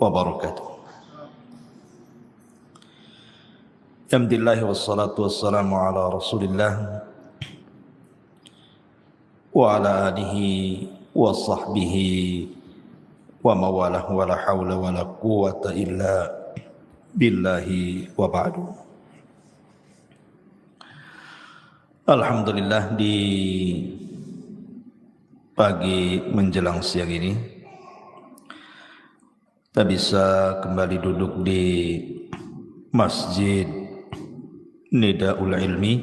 wabarakatuh. Alhamdulillah wassalatu wassalamu ala Rasulillah wa ala alihi wa sahbihi wa mawalah wa la hawla wa la quwwata illa billahi wa ba'du. Alhamdulillah, di pagi menjelang siang ini kita bisa kembali duduk di Masjid Nidaul Ilmi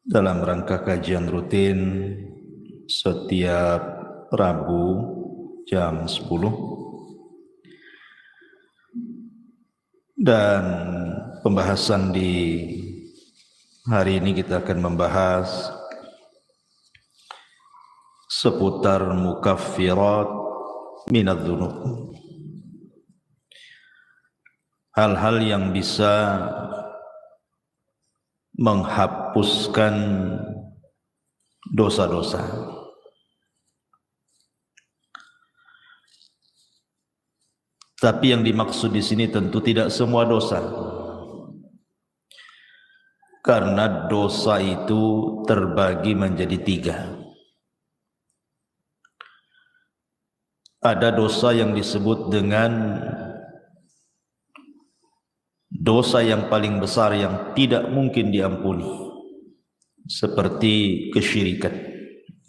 dalam rangka kajian rutin setiap Rabu jam 10, dan pembahasan di hari ini kita akan membahas seputar mukaffirat minadz-dzunub, hal-hal yang bisa menghapuskan dosa-dosa. Tapi yang dimaksud di sini tentu tidak semua dosa, karena dosa itu terbagi menjadi 3. Ada dosa yang disebut dengan dosa yang paling besar yang tidak mungkin diampuni, seperti kesyirikan.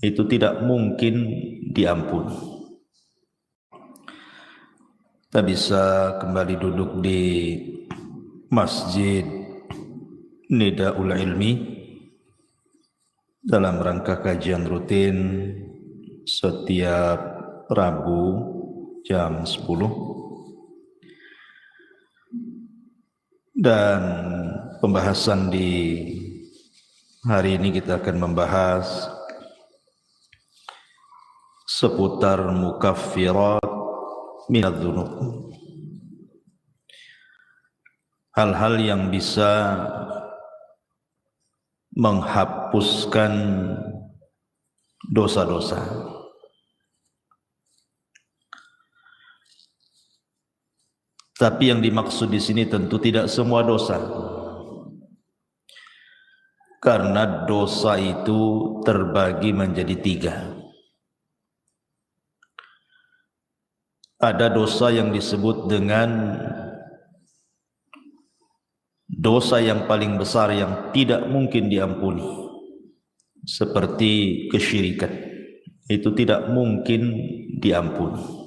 Itu tidak mungkin diampuni. Kita bisa kembali duduk di Masjid Nidaul Ilmi dalam rangka kajian rutin setiap Rabu jam 10, dan pembahasan di hari ini kita akan membahas seputar mukaffirat minadz-dzunub, hal-hal yang bisa menghapuskan dosa-dosa. Tapi yang dimaksud di sini tentu tidak semua dosa, karena dosa itu terbagi menjadi 3. Ada dosa yang disebut dengan dosa yang paling besar yang tidak mungkin diampuni, seperti kesyirikan. Itu tidak mungkin diampuni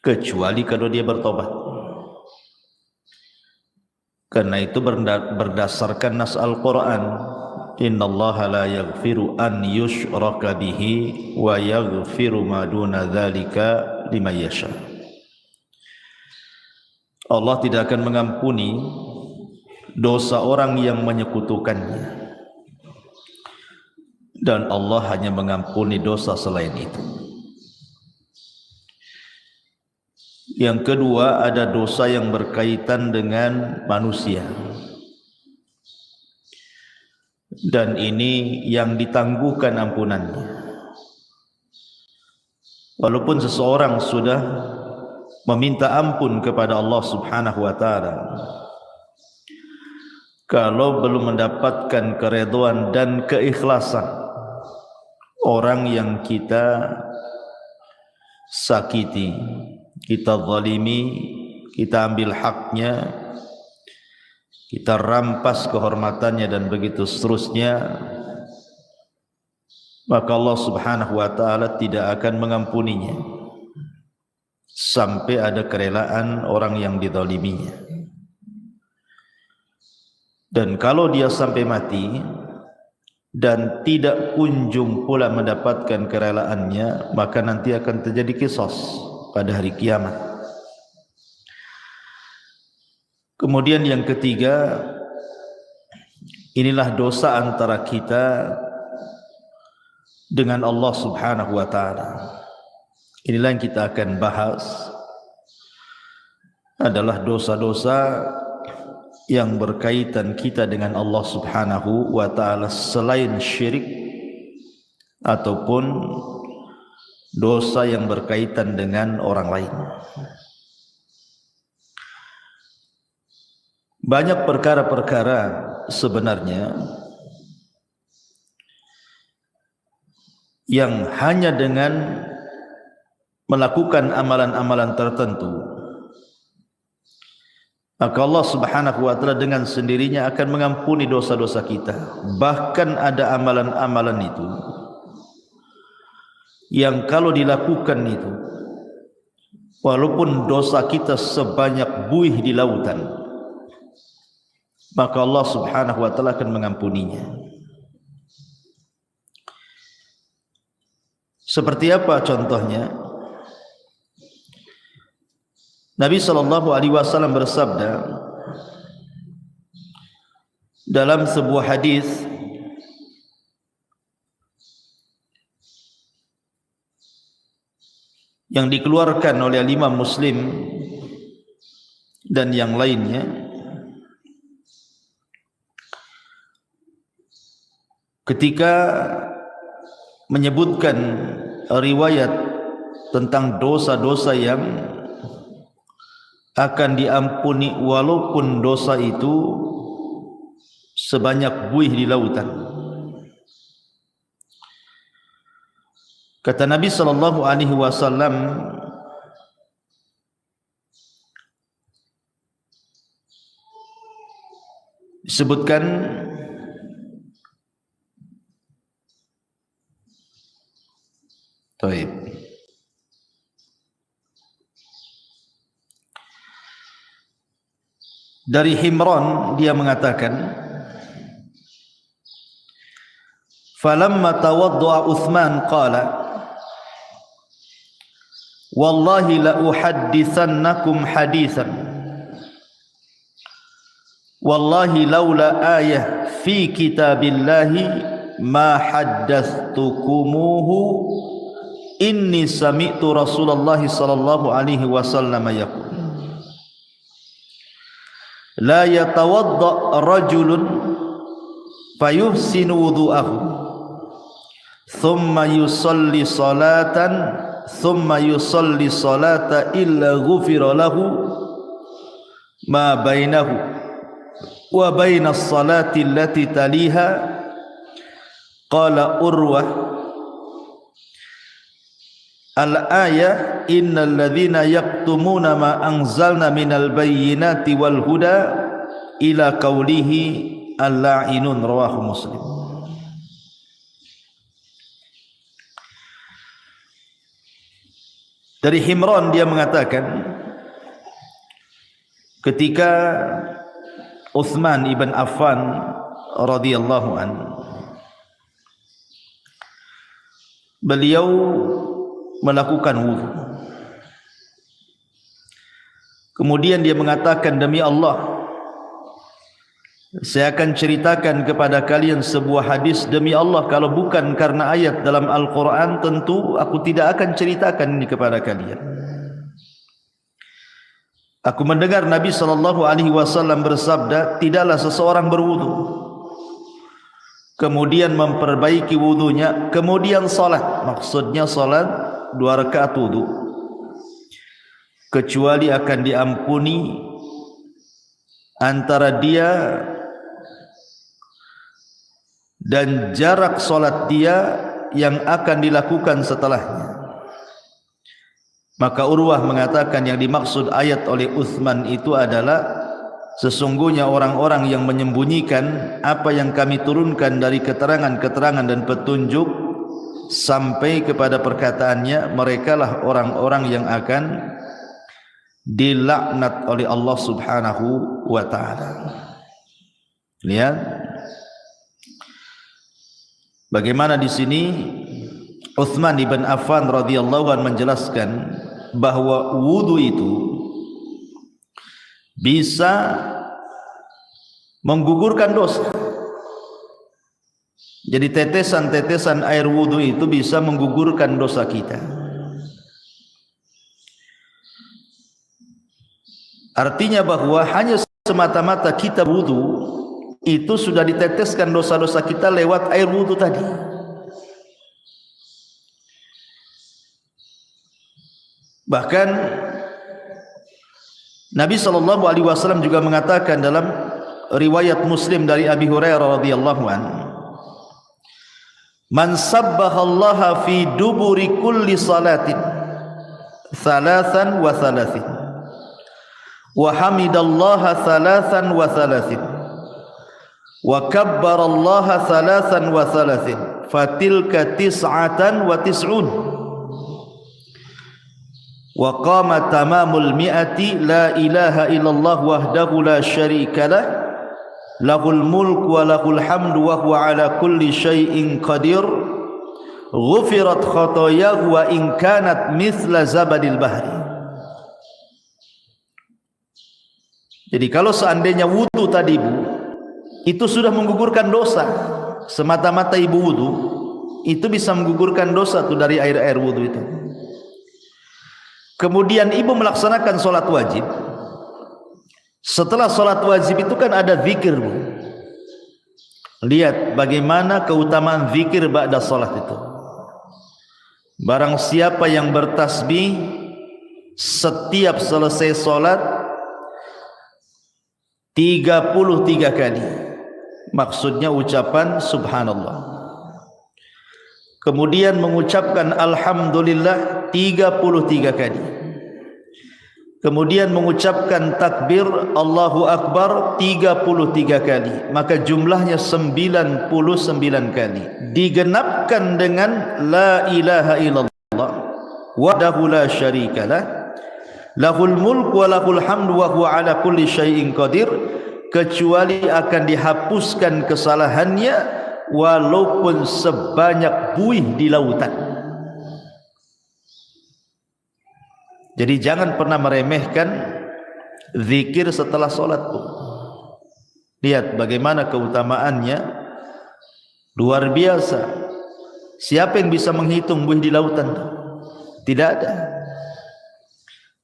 kecuali kalau dia bertobat. Karena itu berdasarkan nas Al-Quran, innallaha la yaghfiru an yushraka bihi wa yaghfiru ma duna dzalika liman yasha. Allah tidak akan mengampuni dosa orang yang menyekutukannya, dan Allah hanya mengampuni dosa selain itu. Yang kedua, ada dosa yang berkaitan dengan manusia, dan ini yang ditangguhkan ampunannya. Walaupun seseorang sudah meminta ampun kepada Allah Subhanahu wa taala, kalau belum mendapatkan keridhaan dan keikhlasan orang yang kita sakiti, kita zalimi, kita ambil haknya, kita rampas kehormatannya, dan begitu seterusnya, maka Allah Subhanahu wa taala tidak akan mengampuninya sampai ada kerelaan orang yang dizaliminya. Dan kalau dia sampai mati dan tidak kunjung pula mendapatkan kerelaannya, maka nanti akan terjadi qisas pada hari kiamat. Kemudian yang ketiga, inilah dosa antara kita dengan Allah Subhanahu wa taala. Inilah yang kita akan bahas, adalah dosa-dosa yang berkaitan kita dengan Allah Subhanahu wa taala selain syirik ataupun dosa yang berkaitan dengan orang lain. Banyak perkara-perkara sebenarnya yang hanya dengan melakukan amalan-amalan tertentu, maka Allah Subhanahu wa taala dengan sendirinya akan mengampuni dosa-dosa kita. Bahkan ada amalan-amalan itu yang kalau dilakukan itu, walaupun dosa kita sebanyak buih di lautan, maka Allah Subhanahu wa taala akan mengampuninya. Seperti apa contohnya? Nabi sallallahu alaihi wasallam bersabda dalam sebuah hadis yang dikeluarkan oleh Imam Muslim dan yang lainnya, ketika menyebutkan riwayat tentang dosa-dosa yang akan diampuni walaupun dosa itu sebanyak buih di lautan. Kata Nabi sallallahu alaihi wasallam, disebutkan dari Himran, dia mengatakan, falamma tawaddu'a Uthman qala wallahi la uhaddithannakum hadithan wallahi laula ayah fi kitabillahi ma haddathtukumuhu inni sami'tu Rasulullah sallallahu alaihi wasallam yaqul la yatawadda rajulun fayuhsinu wudu'ahu thumma yusalli salata illa ghufira lahu ma bainahu wa bainas salati allati taliha. Qala Urwah al-ayah innal ladzina yaktumuna ma anzalna minal bayyinati wal huda ila qaulihi al-la'inun, rawahu Muslim. Dari Himran, dia mengatakan ketika Uthman ibn Affan radhiyallahu anhu, beliau melakukan wudu. Kemudian dia mengatakan, demi Allah, saya akan ceritakan kepada kalian sebuah hadis. Demi Allah, kalau bukan karena ayat dalam Al-Quran, tentu aku tidak akan ceritakan ini kepada kalian. Aku mendengar Nabi SAW bersabda, tidaklah seseorang berwudu, kemudian memperbaiki wudunya, kemudian salat, maksudnya salat 2 rakaat wudu, kecuali akan diampuni antara dia dan jarak salat dia yang akan dilakukan setelahnya. Maka Urwah mengatakan yang dimaksud ayat oleh Uthman itu adalah sesungguhnya orang-orang yang menyembunyikan apa yang kami turunkan dari keterangan-keterangan dan petunjuk sampai kepada perkataannya, merekalah orang-orang yang akan dilaknat oleh Allah Subhanahu wa ta'ala. Lihat bagaimana di sini Uthman ibn Affan radhiyallahu anhu menjelaskan bahwa wudu itu bisa menggugurkan dosa. Jadi tetesan-tetesan air wudu itu bisa menggugurkan dosa kita. Artinya bahwa hanya semata-mata kita wudu itu sudah diteteskan dosa-dosa kita lewat air wudu tadi. Bahkan Nabi SAW juga mengatakan dalam riwayat Muslim dari Abi Hurairah radhiyallahu anhu, man sabbahallaha fi duburi kulli salatin thalathan wa thalathin wa hamidallaha thalathan wa thalathin wa kabbarallaha thalathan wa thalathin fatilka tis'atan wa tis'un wa qama tamamul mi'ati la ilaha illallah wahdahu la syarika lah lahul mulk wa lahul hamdu wa huwa ala kulli syai'in qadir ghufirat khotoyahu wa in kanat mithla zabadil bahri. Jadi kalau seandainya wudu tadi Bu itu sudah menggugurkan dosa, semata-mata ibu wudu itu bisa menggugurkan dosa tuh dari air wudu itu. Kemudian ibu melaksanakan sholat wajib. Setelah sholat wajib itu kan ada zikir Bu. Lihat bagaimana keutamaan zikir ba'da sholat itu. Barang siapa yang bertasbih setiap selesai sholat 33 kali, maksudnya ucapan subhanallah, kemudian mengucapkan alhamdulillah 33 kali, kemudian mengucapkan takbir Allahu Akbar 33 kali, maka jumlahnya 99 kali, digenapkan dengan la ilaha illallah wahdahu la syarikalah lahul mulk wa lahul hamdu wa huwa ala kulli syai'in qadir, kecuali akan dihapuskan kesalahannya walaupun sebanyak buih di lautan. Jadi jangan pernah meremehkan zikir setelah sholat. Lihat bagaimana keutamaannya, luar biasa. Siapa yang bisa menghitung buih di lautan? Tidak ada.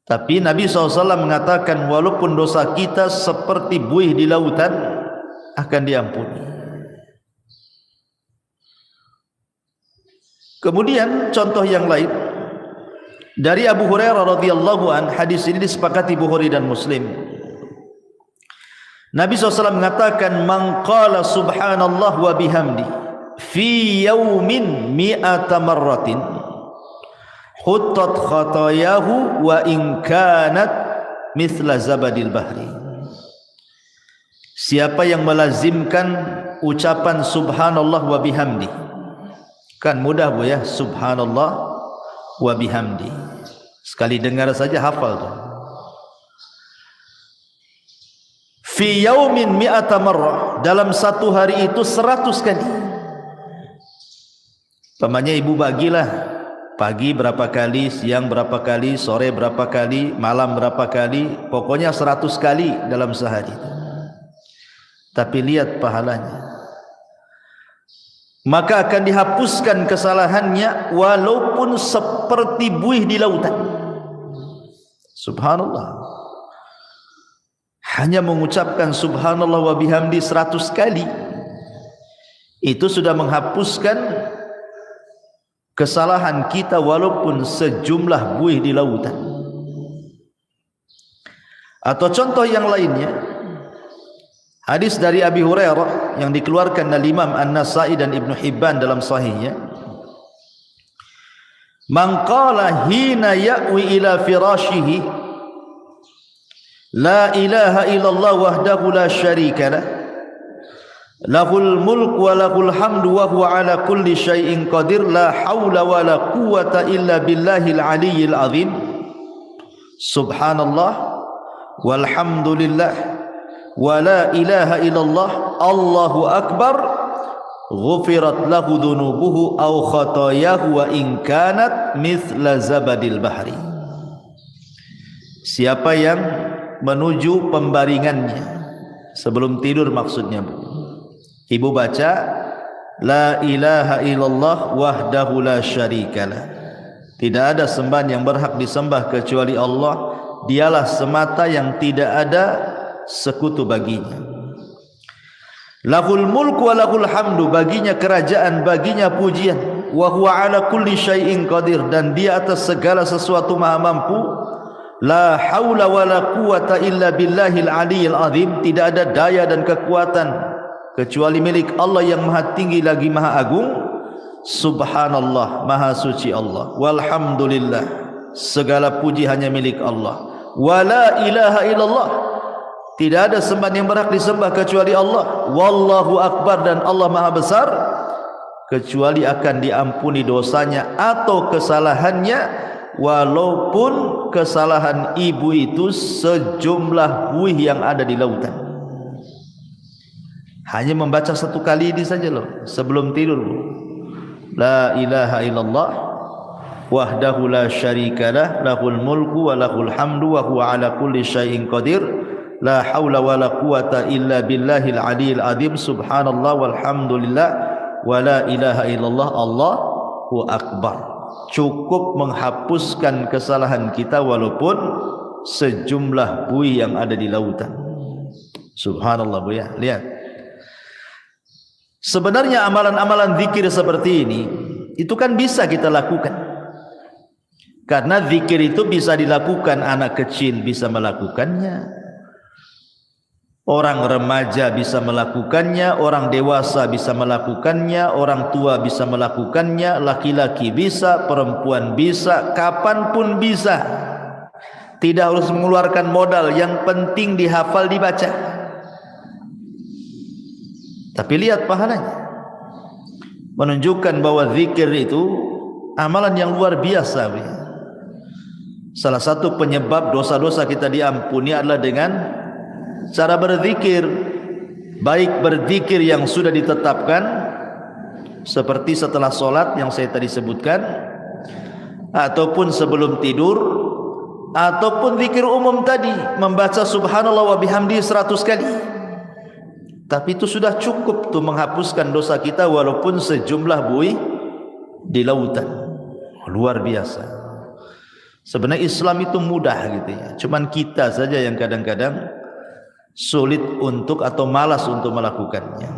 Tapi Nabi SAW mengatakan walaupun dosa kita seperti buih di lautan akan diampuni. Kemudian contoh yang lain dari Abu Hurairah radhiyallahu an, hadis ini disepakati Bukhari dan Muslim. Nabi SAW mengatakan man qala subhanallah wa bihamdi fi yaumin mi'ata marratin huttat khatayahu wa in kanat mithla zabadil bahri. Siapa yang melazimkan ucapan subhanallah wa bihamdi, kan mudah Bu ya, subhanallah wa bihamdi, sekali dengar saja hafal tuh. Fi yaumin mi'ata marrah, dalam satu hari itu 100 kali. Pamannya ibu bagilah, pagi berapa kali, siang berapa kali, sore berapa kali, malam berapa kali, pokoknya 100 kali dalam sehari. Tapi lihat pahalanya, maka akan dihapuskan kesalahannya walaupun seperti buih di lautan. Subhanallah, hanya mengucapkan subhanallah wa bihamdi 100 kali itu sudah menghapuskan kesalahan kita walaupun sejumlah buih di lautan. Atau contoh yang lainnya, hadis dari Abi Hurairah yang dikeluarkan oleh Imam An-Nasa'i dan Ibnu Hibban dalam sahihnya, man qala hina ya'wi ila firashihi la ilaha illallah wahdahu la syarika lah lahul mulk wa lahul hamdu wa huwa ala kulli syai'in qadir la haula wa la quwwata illa billahil aliyyil azim subhanallah walhamdulillah wa la ilaha illallah Allahu akbar ghufirat lahu dhunubuhu aw khatayahu wa in kanat mithla zabadil bahri. Siapa yang menuju pembaringannya sebelum tidur, maksudnya Bu, ibu baca la ilaha illallah wahdahu la syarikalah, tidak ada sembahan yang berhak disembah kecuali Allah, dialah semata yang tidak ada sekutu baginya. Lahul mulku wa lahul hamdu, baginya kerajaan, baginya pujian. wa huwa ala kulli syai'in qadir, dan dia atas segala sesuatu maha mampu. La haula wala quwata illa billahil aliyil azim, tidak ada daya dan kekuatan kecuali milik Allah yang maha tinggi lagi maha agung. Subhanallah, maha suci Allah. Walhamdulillah, segala puji hanya milik Allah. Wala ilaha illallah, tidak ada sembahan yang berhak disembah kecuali Allah. Wallahu akbar, dan Allah maha besar. Kecuali akan diampuni dosanya atau kesalahannya, walaupun kesalahan ibu itu sejumlah buih yang ada di lautan. Hanya membaca satu kali ini saja loh, sebelum tidur. La ilaha illallah wahdahu la syarikalah, lahul mulku wa lahul hamdu wa huwa ala kulli syai'in qadir. La haula wa la quwata illa billahil aliyil azim. Subhanallah walhamdulillah wa la ilaha illallah, Allahu akbar. Cukup menghapuskan kesalahan kita walaupun sejumlah buih yang ada di lautan. Subhanallah Bu ya. Lihat, sebenarnya amalan-amalan zikir seperti ini itu kan bisa kita lakukan, karena zikir itu bisa dilakukan anak kecil, bisa melakukannya, orang remaja bisa melakukannya, orang dewasa bisa melakukannya, orang tua bisa melakukannya, laki-laki bisa, perempuan bisa, kapanpun bisa. Tidak harus mengeluarkan modal, yang penting dihafal, dibaca. Tapi lihat pahalanya, menunjukkan bahwa zikir itu amalan yang luar biasa. Salah satu penyebab dosa-dosa kita diampuni adalah dengan cara berzikir, baik berzikir yang sudah ditetapkan seperti setelah sholat yang saya tadi sebutkan, ataupun sebelum tidur, ataupun zikir umum tadi, membaca subhanallah wa bihamdi 100 kali. Tapi itu sudah cukup tuh menghapuskan dosa kita walaupun sejumlah buih di lautan. Luar biasa. Sebenarnya Islam itu mudah gitu ya, cuman kita saja yang kadang-kadang sulit untuk atau malas untuk melakukannya.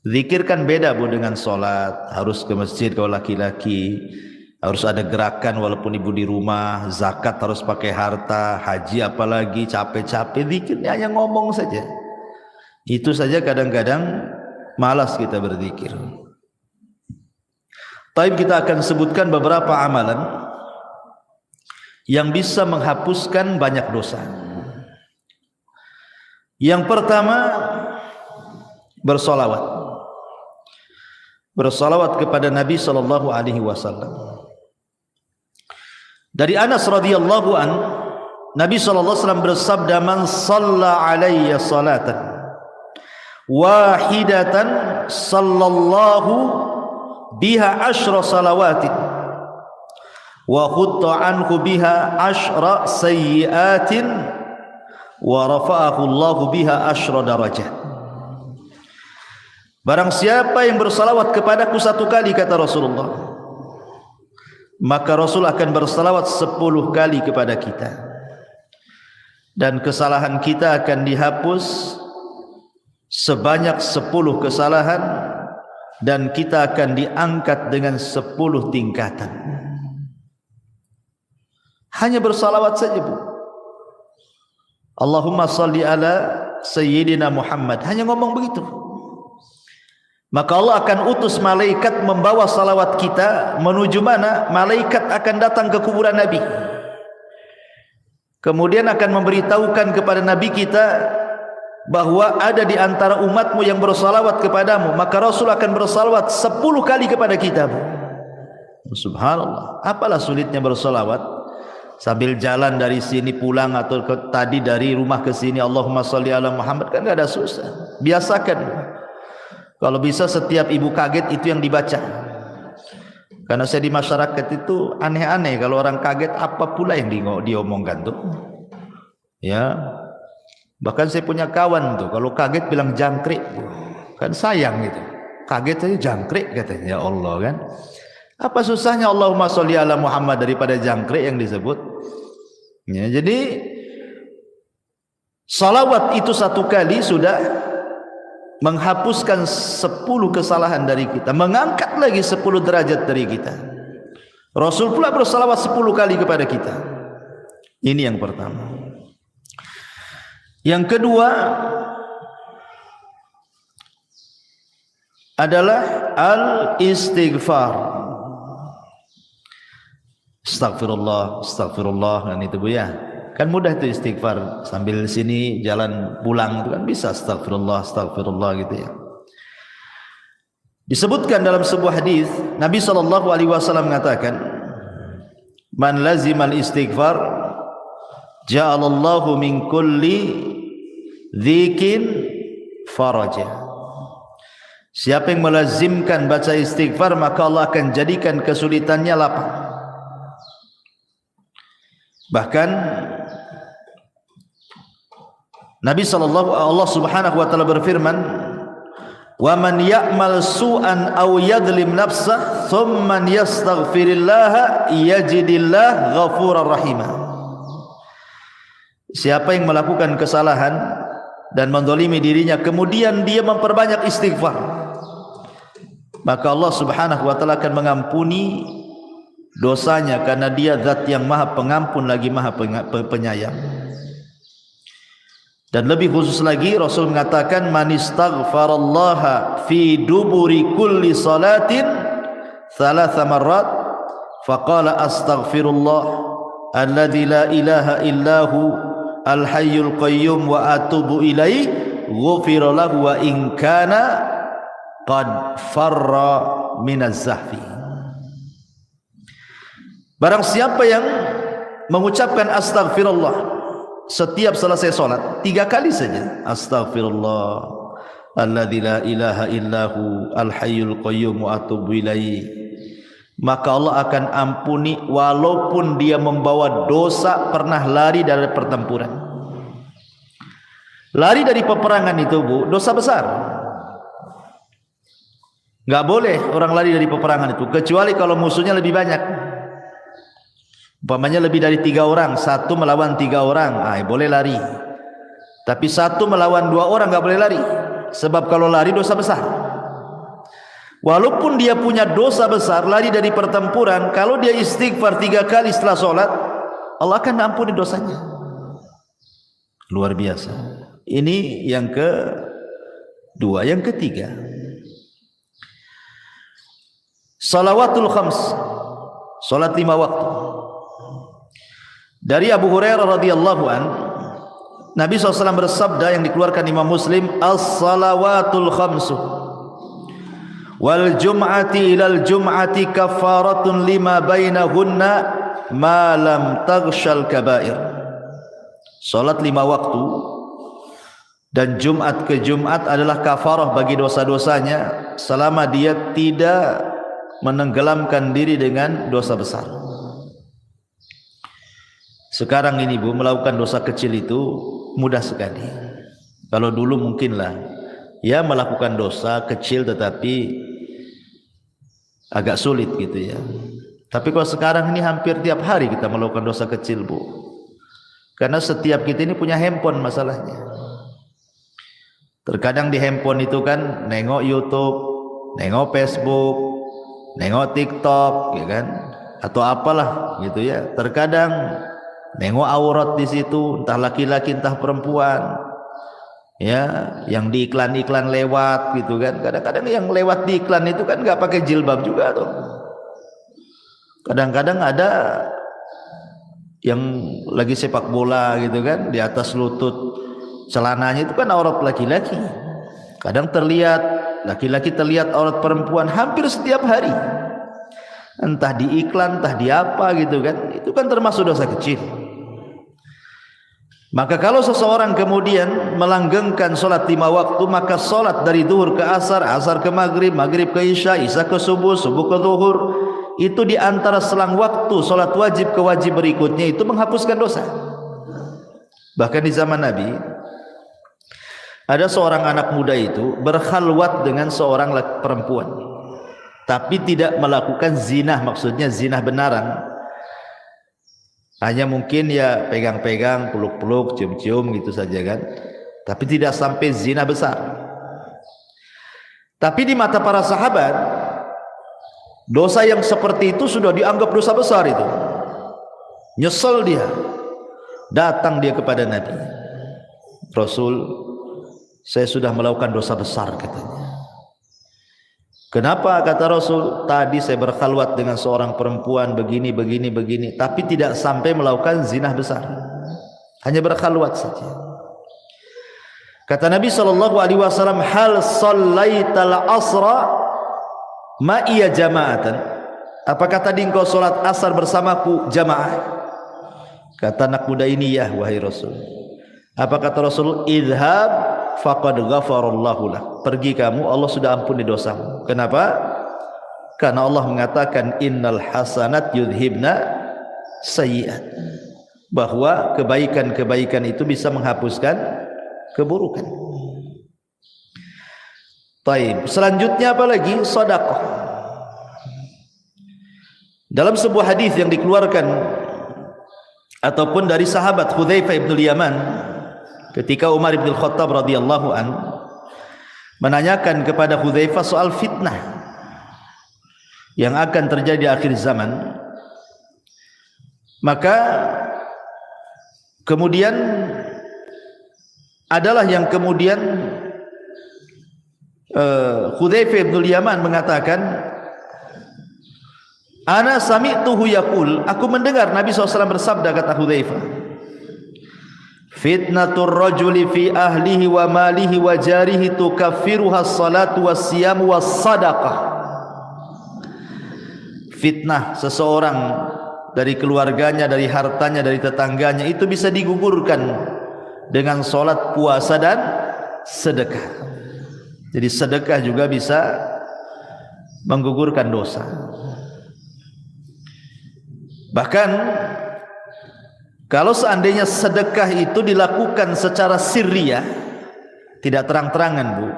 Zikir kan beda Bu dengan sholat. Harus ke masjid kalau laki-laki, harus ada gerakan walaupun ibu di rumah. Zakat harus pakai harta, haji apalagi capek-capek. Zikirnya hanya ngomong saja. Itu saja kadang-kadang malas kita berzikir. Tapi kita akan sebutkan beberapa amalan yang bisa menghapuskan banyak dosa. Yang pertama, bersolawat. Bersolawat kepada Nabi sallallahu alaihi wasallam. Dari Anas radhiyallahu an, Nabi sallallahu alaihi wasallam bersabda, "Man shalla alayya salatan wahidatan sallallahu biha asyra salawatin wa khutta anhu biha asyra sayyiatin wa rafa'ahu Allahu biha asyra darajat." Barang siapa yang bersalawat kepadaku satu kali, kata Rasulullah, maka Rasul akan bersalawat 10 kali kepada kita, dan kesalahan kita akan dihapus sebanyak 10 kesalahan, dan kita akan diangkat dengan 10 tingkatan. Hanya bersalawat saja Bu. Allahumma salli ala Sayyidina Muhammad, hanya ngomong begitu, maka Allah akan utus malaikat membawa salawat kita menuju mana? Malaikat akan datang ke kuburan Nabi, kemudian akan memberitahukan kepada Nabi kita bahwa ada di antara umatmu yang bersalawat kepadamu, maka Rasul akan bersalawat 10 kali kepada kita. Subhanallah, apalah sulitnya bersalawat? Sambil jalan dari sini pulang, atau tadi dari rumah ke sini, Allahumma sholli ala Muhammad, kan gak ada susah. Biasakan. Kalau bisa setiap ibu kaget itu yang dibaca. Karena saya di masyarakat itu aneh-aneh, kalau orang kaget apa pula yang diomongkan tuh. Ya. Bahkan saya punya kawan tuh, kalau kaget bilang jangkrik. Kan sayang gitu. Kaget saja jangkrik katanya. Ya Allah kan. Apa susahnya Allahumma sholli ala Muhammad daripada jangkrik yang disebut? Ya, jadi salawat itu satu kali sudah menghapuskan 10 kesalahan dari kita, mengangkat lagi 10 derajat dari kita. Rasul pula bersalawat 10 kali kepada kita. Ini yang pertama. Yang kedua adalah al-istighfar. Astagfirullah, astagfirullah, kan itu Bu ya. Kan mudah itu istighfar, sambil sini jalan pulang itu kan bisa astagfirullah, astagfirullah gitu ya. Disebutkan dalam sebuah hadis Nabi SAW mengatakan, man lazimal istighfar ja'alallahu min kulli dzikin faraja. Siapa yang melazimkan baca istighfar, maka Allah akan jadikan kesulitannya lapang. Bahkan Allah Subhanahu wa taala berfirman, "Wa man ya'mal su'an aw yadhlim nafsah thumma yastaghfirillaha yajidillah ghafurar rahima." Siapa yang melakukan kesalahan dan mendolimi dirinya kemudian dia memperbanyak istighfar, maka Allah Subhanahu wa taala akan mengampuni dosanya, karena dia zat yang maha pengampun lagi maha penyayang. Dan lebih khusus lagi Rasul mengatakan, man istaghfarallaha fi duburi kulli salatin 3 marrat faqala astaghfirullah alladzi la ilaha illahu al-hayyul qayyum wa atubu ilaih ghufira lahu wa in kana qad farra minaz zahfi. Barang siapa yang mengucapkan astaghfirullah setiap selesai salat 3 kali saja, astaghfirullah alladzi la ilaha illahu al-hayyul qayyum wa atubu ilaih, maka Allah akan ampuni walaupun dia membawa dosa pernah lari dari pertempuran. Lari dari peperangan itu Bu, dosa besar. Enggak boleh orang lari dari peperangan itu, kecuali kalau musuhnya lebih banyak. Umpamanya lebih dari 3 orang, 1 melawan 3 orang, boleh lari. Tapi 1 melawan 2 orang enggak boleh lari, sebab kalau lari dosa besar. Walaupun dia punya dosa besar, lari dari pertempuran, kalau dia istighfar 3 kali setelah sholat, Allah akan ampuni dosanya. Luar biasa. Ini yang kedua. Yang ketiga, salawatul khams, salat 5 waktu. Dari Abu Hurairah radhiyallahu an, Nabi SAW bersabda yang dikeluarkan Imam Muslim, as-salawatul khamsu wal jum'ati ilal jum'ati kafaratun lima bainahunna ma lam taghshal kabair. Salat 5 waktu dan Jumat ke Jumat adalah kafarah bagi dosa-dosanya selama dia tidak menenggelamkan diri dengan dosa besar. Sekarang ini Bu, melakukan dosa kecil itu mudah sekali. Kalau dulu mungkinlah ya melakukan dosa kecil tetapi agak sulit gitu ya. Tapi kalau sekarang ini hampir tiap hari kita melakukan dosa kecil Bu, karena setiap kita ini punya handphone masalahnya. Terkadang di handphone itu kan nengok YouTube, nengok Facebook, nengok TikTok, ya kan, atau apalah gitu ya. Terkadang nengok aurat di situ, entah laki-laki entah perempuan, ya, yang di iklan-iklan lewat gitu kan. Kadang-kadang yang lewat di iklan itu kan nggak pakai jilbab juga tuh. Kadang-kadang ada yang lagi sepak bola gitu kan, di atas lutut celananya itu kan aurat laki-laki. Kadang terlihat laki-laki, terlihat aurat perempuan hampir setiap hari, entah di iklan entah di apa gitu kan. Itu kan termasuk dosa kecil. Maka kalau seseorang kemudian melanggengkan solat 5 waktu, maka solat dari zuhur ke asar, asar ke maghrib, maghrib ke isya, isya ke subuh, subuh ke zuhur, itu di antara selang waktu solat wajib ke wajib berikutnya itu menghapuskan dosa. Bahkan di zaman Nabi ada seorang anak muda itu berkhalwat dengan seorang perempuan, tapi tidak melakukan zina, maksudnya zina benaran. Hanya mungkin ya pegang-pegang, peluk-peluk, cium-cium gitu saja kan, tapi tidak sampai zina besar. Tapi di mata para sahabat, dosa yang seperti itu sudah dianggap dosa besar itu. Nyesel dia. Datang dia kepada Nabi. Rasul, saya sudah melakukan dosa besar, katanya. Kenapa? Kata Rasul, tadi saya berkhalwat dengan seorang perempuan begini, tapi tidak sampai melakukan zina besar. Hanya berkhalwat saja. Kata Nabi SAW, hal sallaital asra ma'iya jama'atan. Apakah tadi engkau solat asar bersamaku jamaah? Kata anak muda ini, ya wahai Rasul. Apa kata Rasul? Idhab faqad ghafarallahu lah. Pergi kamu, Allah sudah ampuni dosamu. Kenapa? Karena Allah mengatakan innal hasanat yudhibna sayyi'at, bahwa kebaikan-kebaikan itu bisa menghapuskan keburukan. Taib. Selanjutnya apa lagi? Sedekah. Dalam sebuah hadis yang dikeluarkan ataupun dari sahabat Hudzaifah bin Yaman, ketika Umar bin Khattab radhiyallahu an menanyakan kepada Hudzaifah soal fitnah yang akan terjadi di akhir zaman, maka kemudian adalah yang kemudian Hudzaifah bin Yaman mengatakan, ana sami'tuhu yaqul, aku mendengar Nabi SAW bersabda, kata Hudzaifah, fitnatur rajuli fi ahlihi wa malihi wa jarihi tukaffiruha as-salatu was-siyamu was-sadaqah. Fitnah seseorang dari keluarganya, dari hartanya, dari tetangganya itu bisa digugurkan dengan solat, puasa dan sedekah. Jadi sedekah juga bisa menggugurkan dosa. Bahkan kalau seandainya sedekah itu dilakukan secara sirriyah, tidak terang-terangan, Bu,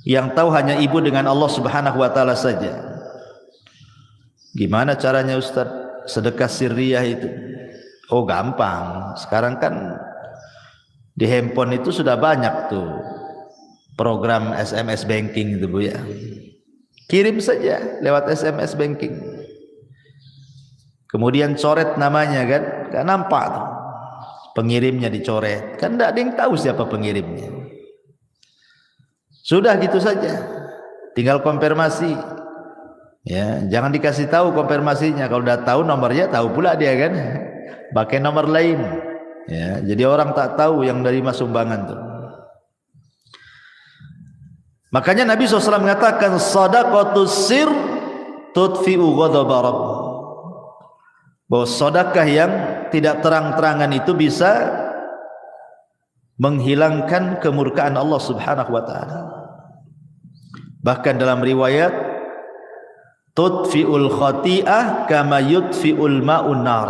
yang tahu hanya ibu dengan Allah Subhanahu wa taala saja. Gimana caranya, Ustaz, sedekah sirriyah itu? Oh, gampang. Sekarang kan di handphone itu sudah banyak tuh program SMS banking itu, Bu, ya. Kirim saja lewat SMS banking. Kemudian coret namanya, kan? Gak nampak tuh. Pengirimnya dicoret. Kan tidak ada yang tahu siapa pengirimnya. Sudah gitu saja. Tinggal konfirmasi. Ya, jangan dikasih tahu konfirmasinya. Kalau udah tahu nomornya, tahu pula dia, kan? Pakai nomor lain. Ya, jadi orang tak tahu yang dari mas sumbangan tuh. Makanya Nabi SAW mengatakan shadaqatus sir tudfi'u ghadaba rabb, bahwa sedekah yang tidak terang-terangan itu bisa menghilangkan kemurkaan Allah Subhanahu wa taala. Bahkan dalam riwayat tudfi'ul khati'ah kama yudfi'ul ma'un nar,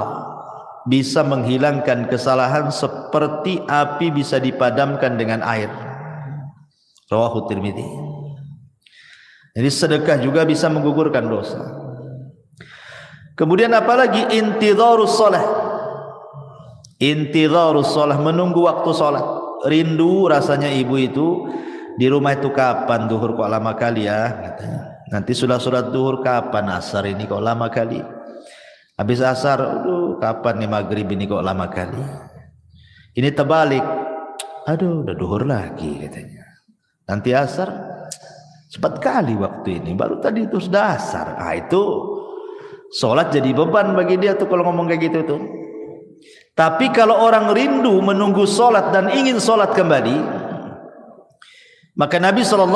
bisa menghilangkan kesalahan seperti api bisa dipadamkan dengan air. Rawahu Tirmidzi. Jadi sedekah juga bisa menggugurkan dosa. Kemudian apalagi intidharus shalah. Intidharus shalah, menunggu waktu salat. Rindu rasanya ibu itu di rumah itu, kapan duhur kok lama kali ya, katanya. Nanti sudah sholat duhur, kapan asar ini kok lama kali. Habis asar, aduh, kapan nih maghrib ini kok lama kali. Ini terbalik, aduh, udah duhur lagi, katanya. Nanti asar, cepat kali waktu ini, baru tadi itu sudah asar. Ah, itu sholat jadi beban bagi dia tuh kalau ngomong kayak gitu tuh. Tapi kalau orang rindu menunggu sholat dan ingin sholat kembali, maka Nabi SAW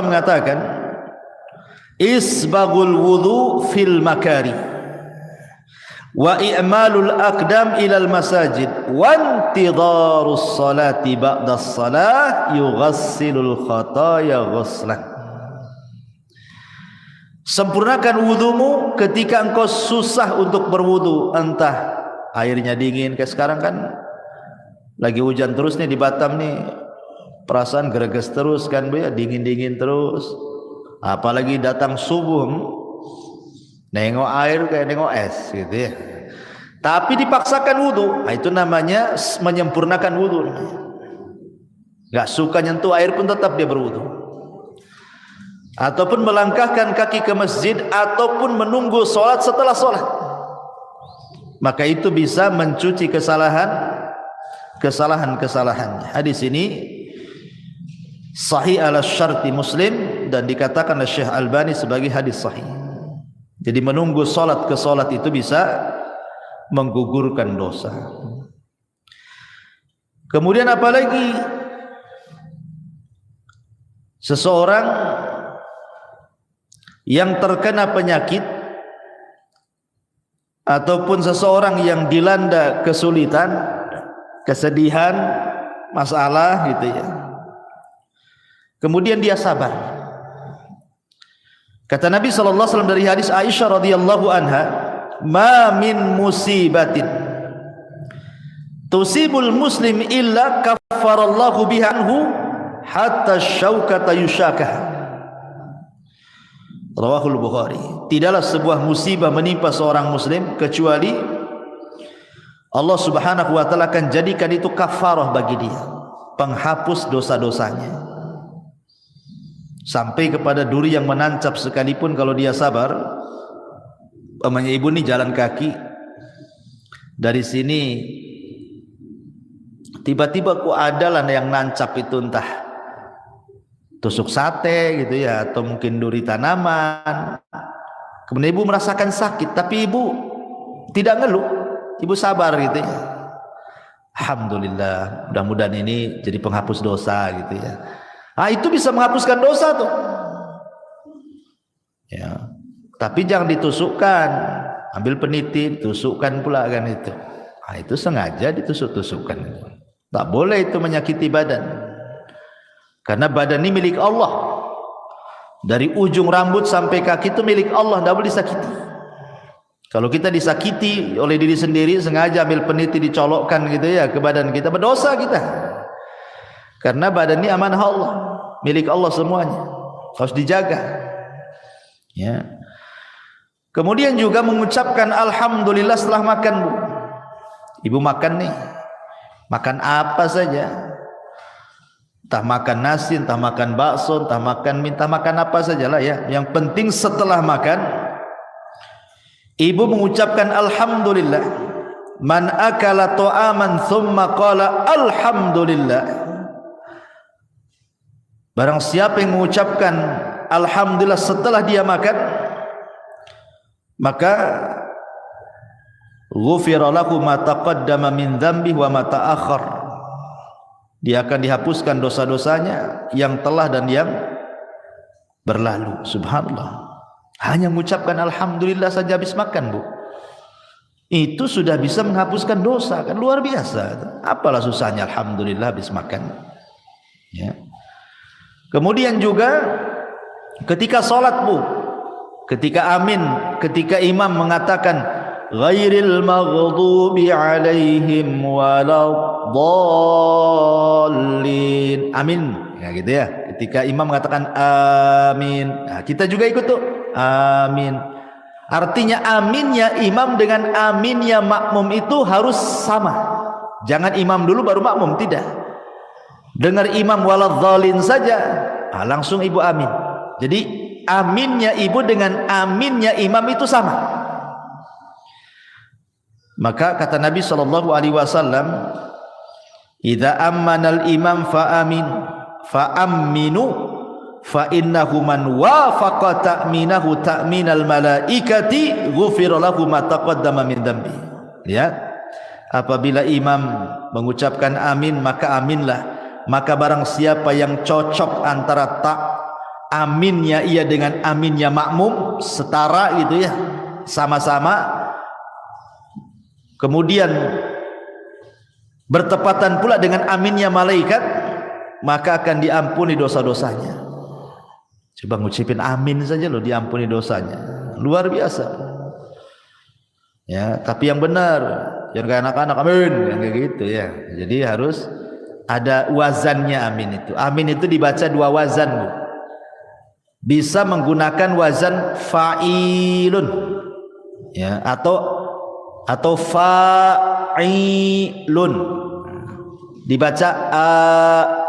mengatakan, isbaghul wudu fil makari wa i'malul aqdam ilal masajid wa intidharus salati ba'das salah yughassilul khataya ghuslan. Sempurnakan wudumu ketika engkau susah untuk berwudu, entah airnya dingin, kayak sekarang kan lagi hujan terus nih di Batam nih, perasaan greges terus kan, Bu, ya, dingin-dingin terus. Apalagi datang subuh, nengok air kayak nengok es gitu ya. Tapi dipaksakan wudu, nah, itu namanya menyempurnakan wudu. Gak suka nyentuh air pun tetap dia berwudu. ataupun melangkahkan kaki ke masjid, ataupun menunggu sholat setelah sholat, maka itu bisa mencuci kesalahan-kesalahannya. Hadis ini sahih ala syarti Muslim dan dikatakan oleh Syekh Albani sebagai hadis sahih. Jadi menunggu sholat ke sholat itu bisa menggugurkan dosa. Kemudian apalagi seseorang yang terkena penyakit ataupun seseorang yang dilanda kesulitan, kesedihan, masalah gitu ya, kemudian dia sabar. Kata Nabi SAW dari hadis Aisyah radhiyallahu anha, ma min musibatin tusibul muslim illa kaffarallahu biha anhu hatta syaukata yusyakah. Rawahul Bukhari. Tidaklah sebuah musibah menimpa seorang muslim kecuali Allah Subhanahu wa taala akan jadikan itu kafarah bagi dia, penghapus dosa-dosanya, sampai kepada duri yang menancap sekalipun kalau dia sabar. Umpamanya ibu nih jalan kaki dari sini, tiba-tiba kok adalah yang nancap itu, entah tusuk sate gitu ya, atau mungkin duri tanaman. Kemudian ibu merasakan sakit, tapi ibu tidak ngeluh, ibu sabar gitu ya. Alhamdulillah, mudah-mudahan ini jadi penghapus dosa gitu ya. Itu bisa menghapuskan dosa tuh ya. Tapi jangan ditusukkan, ambil peniti, tusukkan pula kan itu. Itu sengaja ditusuk-tusukkan. Tak boleh itu menyakiti badan. Karena badan ini milik Allah. Dari ujung rambut sampai kaki itu milik Allah, tidak boleh disakiti. Kalau kita disakiti oleh diri sendiri, sengaja ambil peniti dicolokkan gitu ya ke badan kita, berdosa kita. Karena badan ini amanah Allah, milik Allah semuanya, harus dijaga ya. Kemudian juga mengucapkan alhamdulillah setelah makan, Bu. Ibu makan nih, makan apa saja, entah makan nasi, entah makan bakso, entah makan mie, entah makan apa sajalah ya. Yang penting setelah makan ibu mengucapkan alhamdulillah. Man akala ta'aman thumma qala alhamdulillah. Barang siapa yang mengucapkan alhamdulillah setelah dia makan, maka ghufira lahu ma taqaddama min dzambi wa ma ta'akhkhar. Dia akan dihapuskan dosa-dosanya yang telah dan yang berlalu. Subhanallah. Hanya mengucapkan alhamdulillah saja habis makan, Bu, itu sudah bisa menghapuskan dosa, kan luar biasa. Apalah susahnya alhamdulillah habis makan ya. Kemudian juga ketika sholat, Bu, ketika amin, ketika imam mengatakan ghairil maghdubi alaihim waladdallin, amin ya gitu ya. Ketika imam mengatakan amin, nah, kita juga ikut tuh amin. Artinya aminnya imam dengan aminnya makmum itu harus sama. Jangan imam dulu baru makmum, tidak. Dengar imam waladzalin saja, langsung ibu amin. Jadi aminnya ibu dengan aminnya imam itu sama. Maka kata Nabi SAW, idza ammanal imam fa'aminu fa innahu man wafaqa ta'minahu ta'minal malaikati ghufira lahu ma taqaddama min dzambi. Lihat, apabila imam mengucapkan amin, maka aminlah. Maka barang siapa yang cocok antara aminnya ia dengan aminnya makmum, setara gitu ya, sama-sama, kemudian bertepatan pula dengan aminnya malaikat, maka akan diampuni dosa-dosanya. Coba ngucapin amin saja loh, diampuni dosanya, luar biasa ya. Tapi yang benar, jangan kayak anak-anak amin yang kayak gitu ya. Jadi harus ada wazannya amin itu. Amin itu dibaca dua wazan, Bu. Bisa menggunakan wazan fa'ilun ya, atau fa'ilun, dibaca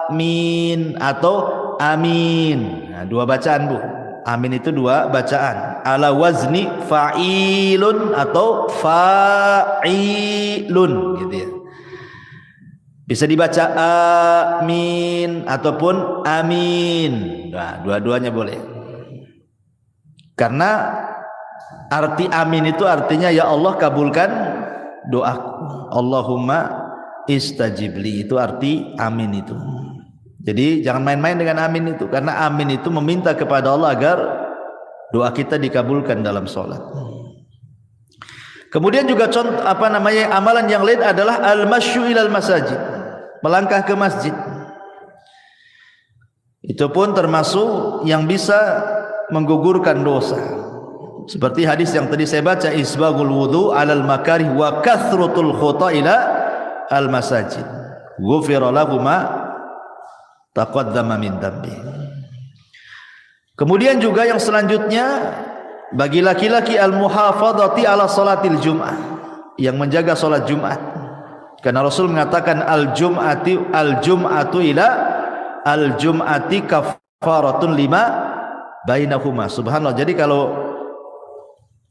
amin atau amin. Nah, dua bacaan, Bu. Amin itu dua bacaan, ala wazni fa'ilun atau fa'ilun gitu ya. Bisa dibaca amin ataupun amin. Nah, dua-duanya boleh. Karena arti amin itu artinya ya Allah kabulkan doaku. Allahumma istajibli, itu arti amin itu. Jadi jangan main-main dengan amin itu, karena amin itu meminta kepada Allah agar doa kita dikabulkan dalam sholat. Kemudian juga contoh amalan yang lain adalah al-masyu ilal masajid, melangkah ke masjid. Itu pun termasuk yang bisa menggugurkan dosa. Seperti hadis yang tadi saya baca, isbagul wudu alal makarih wa kathratul khuta ila al masajid. Ghufira lahu ma taqaddama min dhanbi. Kemudian juga yang selanjutnya, bagi laki-laki al-muhafadhati ala salatil jum'ah, yang menjaga salat Jumat. Karena Rasul mengatakan al-jum'atu ila al-jum'ati kafaratun lima bainahuma. Subhanallah. Jadi kalau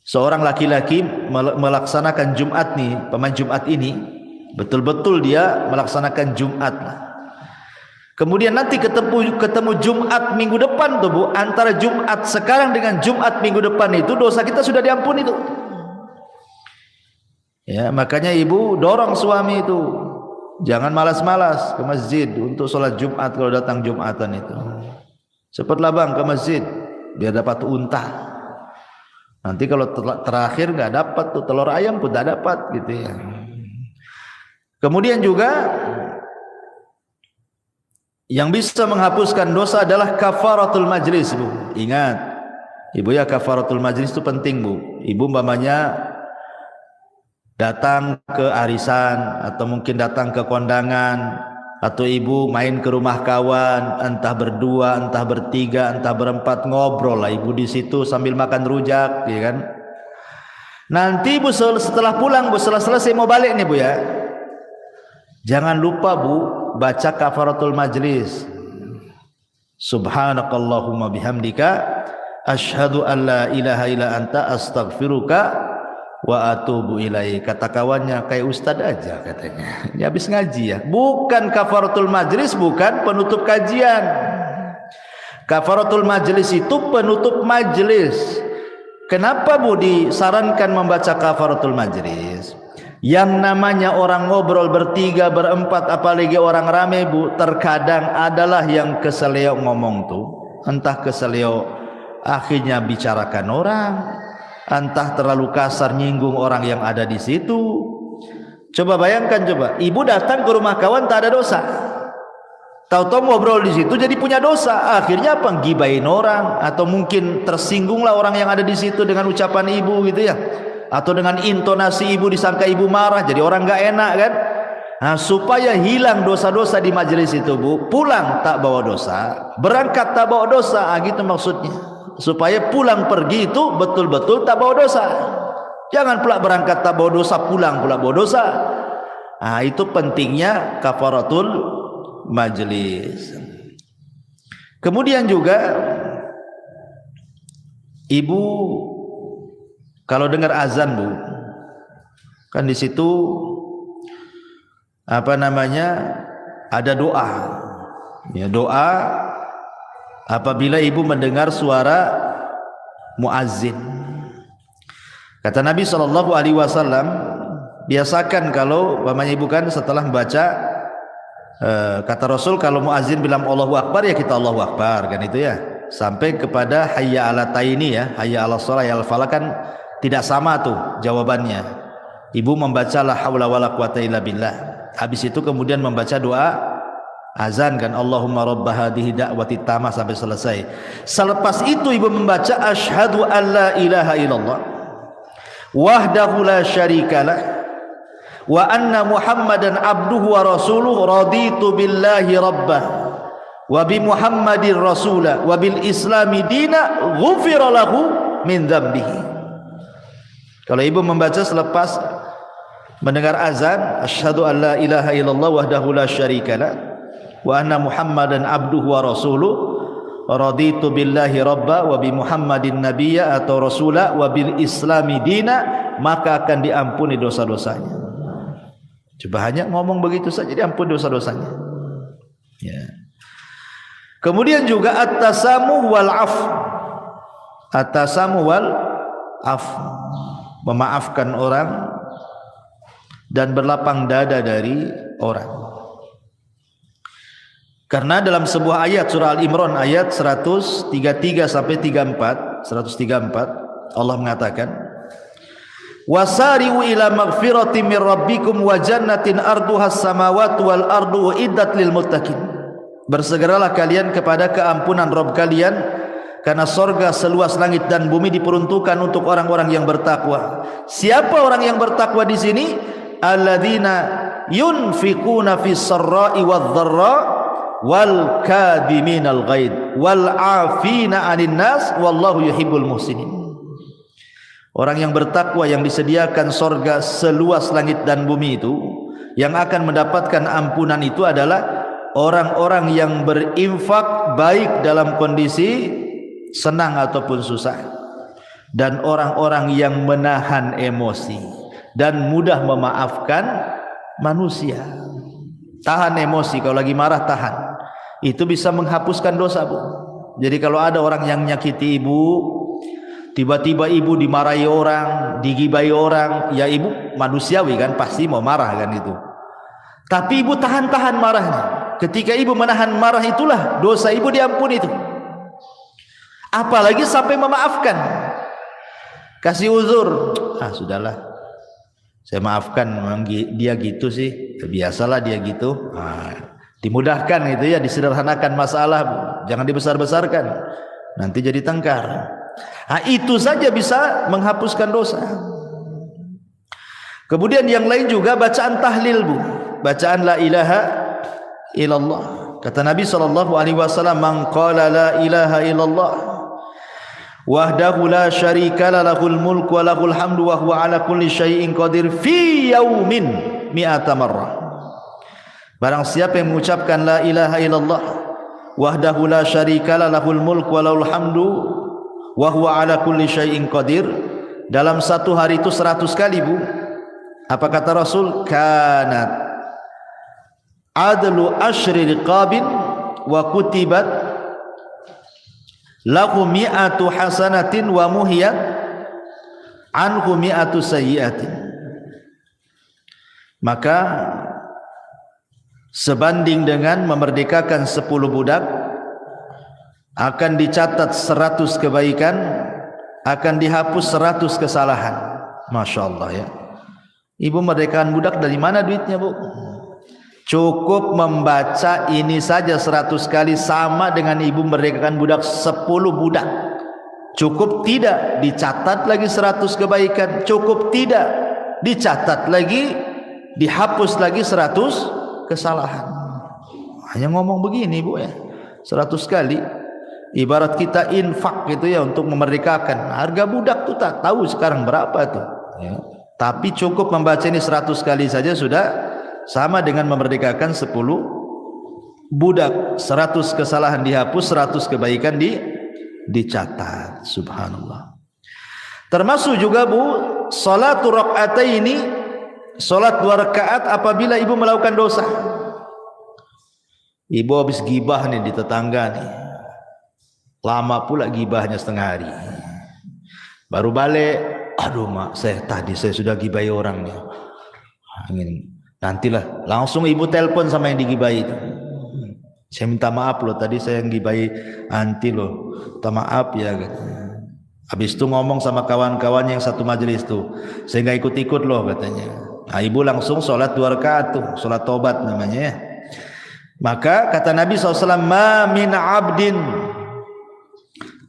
seorang laki-laki melaksanakan Jumat nih, pemain Jumat ini, betul-betul dia melaksanakan Jumat. Kemudian nanti ketemu Jumat minggu depan tuh Bu, antara Jumat sekarang dengan Jumat minggu depan itu dosa kita sudah diampuni tuh. Ya, makanya ibu dorong suami itu jangan malas-malas ke masjid untuk sholat Jumat kalau datang Jumatan itu. Cepatlah bang ke masjid biar dapat unta. Nanti kalau terakhir nggak dapat tuh telur ayam pun tidak dapat gitu ya. Kemudian juga yang bisa menghapuskan dosa adalah kafaratul majlis, Bu. Ingat, Ibu ya, kafaratul majlis itu penting, Bu. Ibu umpamanya datang ke arisan atau mungkin datang ke kondangan, atau ibu main ke rumah kawan, entah berdua, entah bertiga, entah berempat, ngobrol lah ibu di situ sambil makan rujak, ya kan? Nanti Bu setelah pulang, Bu setelah selesai mau balik nih Bu ya, jangan lupa Bu baca kafaratul majlis. Subhanakallahumma bihamdika asyhadu an la ilaha illa anta astaghfiruka wa atubu ilaik. Kata kawannya, kayak ustad aja katanya. Ini habis ngaji ya. Bukan kafaratul majlis, bukan penutup kajian. Kafaratul majlis itu penutup majlis. Kenapa Bu disarankan membaca kafaratul majlis? Yang namanya orang ngobrol bertiga, berempat, apalagi orang ramai Bu, terkadang adalah yang keseleo ngomong tuh, entah keseleo akhirnya bicarakan orang, entah terlalu kasar nyinggung orang yang ada di situ. Coba bayangkan, coba ibu datang ke rumah kawan tak ada dosa, tahu-tahu ngobrol di situ jadi punya dosa. Akhirnya apa? Gibain orang, atau mungkin tersinggunglah orang yang ada di situ dengan ucapan ibu gitu ya, atau dengan intonasi ibu disangka ibu marah, jadi orang nggak enak kan. Nah, supaya hilang dosa-dosa di majelis itu Bu, pulang tak bawa dosa, berangkat tak bawa dosa, gitu maksudnya. Supaya pulang pergi itu betul-betul tak bawa dosa. Jangan pula berangkat tak bawa dosa, pulang pula bawa dosa. Nah, itu pentingnya kafaratul majlis. Kemudian juga ibu kalau dengar azan Bu, kan di situ ada doa. Ya, doa apabila ibu mendengar suara muazzin. Kata Nabi SAW, biasakan kalau ibu kan setelah membaca, kata Rasul kalau muazzin bilang Allahu Akbar ya kita Allahu Akbar kan itu ya, sampai kepada hayya ala taini ya, hayya ala shalah ya al falah kan tidak sama tuh jawabannya. Ibu membaca la haula wala quwata illa billah, habis itu kemudian membaca doa azan kan, Allahumma rabb hadhihi da'wati tamah sampai selesai. Selepas itu ibu membaca asyhadu an la ilaha illallah wahdahu la syarikalah wa anna muhammadan abduhu wa rasuluhu raditu billahi rabbah wa bi muhammadin rasulah wa bil islami dina ghufira lahu min dzambihi. Kalau ibu membaca selepas mendengar azan asyhadu an la ilaha illallah wahdahu la syarikalah wa anna muhammadan abduhu wa rasuluh raditu billahi rabba wa bi Muhammadin nabiyya atau rasula wa bil islami dina, maka akan diampuni dosa-dosanya. Coba hanya ngomong begitu saja diampuni dosa-dosanya. Ya. Kemudian juga at-tasamuh wal af. At-tasamuh wal af, memaafkan orang dan berlapang dada dari orang. Karena dalam sebuah ayat surah Al-Imran ayat 133 sampai 134 Allah mengatakan, wasari'u ila maghfiratin min rabbikum wa jannatin arduhas samawati wal ardu uiddat lil muttaqin. Bersegeralah kalian kepada keampunan Rabb kalian, karena sorga seluas langit dan bumi diperuntukkan untuk orang-orang yang bertakwa. Siapa orang yang bertakwa di sini? Alladzina yunfiquna fis sarra'i wadh dharra wal kadhiminal ghaidh wal 'afina 'anil nas wallahu yuhibbul muhsinin. Orang yang bertakwa yang disediakan sorga seluas langit dan bumi itu, yang akan mendapatkan ampunan itu adalah orang-orang yang berinfak baik dalam kondisi senang ataupun susah, dan orang-orang yang menahan emosi dan mudah memaafkan manusia. Tahan emosi, kalau lagi marah tahan, itu bisa menghapuskan dosa, Bu. Jadi kalau ada orang yang nyakiti ibu, tiba-tiba ibu dimarahi orang, digibai orang, ya ibu manusiawi kan, pasti mau marah kan itu. Tapi ibu tahan-tahan marahnya. Ketika ibu menahan marah, itulah dosa ibu diampuni itu. Apalagi sampai memaafkan, kasih uzur, sudahlah, saya maafkan, memang dia gitu sih, biasalah dia gitu. Dimudahkan gitu ya, disederhanakan masalah, jangan dibesar-besarkan, nanti jadi tengkar. Itu saja bisa menghapuskan dosa. Kemudian yang lain juga bacaan tahlil, Bu, bacaan la ilaha illallah. Kata Nabi SAW, man qala la ilaha illallah wahdahu la syarika lahul mulku wa lahul hamdu wa huwa ala kulli syai'in qadir fi yaumin mi'ata marrah. Barang siapa yang mengucapkan la ilaha illallah wahdahu la syarika lahul mulku wa lahul hamdu wa huwa ala kulli syai'in qadir, dalam satu hari itu 100 kali, Bu. Apa kata Rasul? Kanat adlu asyri riqabin wa kutibat lahu mi'atu hasanatin wa muhiyat anhu mi'atu sayyiatin. Maka sebanding dengan memerdekakan 10 budak, akan dicatat 100 kebaikan, akan dihapus 100 kesalahan. Masya Allah ya. Ibu merdekakan budak dari mana duitnya, Bu? Cukup membaca ini saja 100 kali sama dengan ibu merdekakan budak 10 budak. Cukup tidak dicatat lagi 100 kebaikan, cukup tidak dicatat lagi, dihapus lagi 100 kesalahan. Hanya ngomong begini, Bu ya, 100 kali. Ibarat kita infak gitu ya, untuk memerdekakan. Harga budak tuh tak tahu sekarang berapa tuh ya. Tapi cukup membaca ini 100 kali saja sudah sama dengan memerdekakan 10 budak. 100 kesalahan dihapus, 100 kebaikan dicatat. Subhanallah. Termasuk juga, Bu, salatu rakaataini, salat 2 rakaat apabila ibu melakukan dosa. Ibu habis gibah nih di tetangga nih, lama pula gibahnya setengah hari, baru balik, aduh mak, tadi saya sudah gibai orang nih, nantilah, langsung ibu telepon sama yang digibai itu. Saya minta maaf loh, tadi saya yang gibai anti loh, minta maaf ya. Habis itu ngomong sama kawan-kawan yang satu majelis tuh, saya nggak ikut-ikut loh katanya. Nah, ibu langsung sholat 2 rakaat tuh, sholat tobat namanya ya. Maka kata Nabi SAW, ma min abdin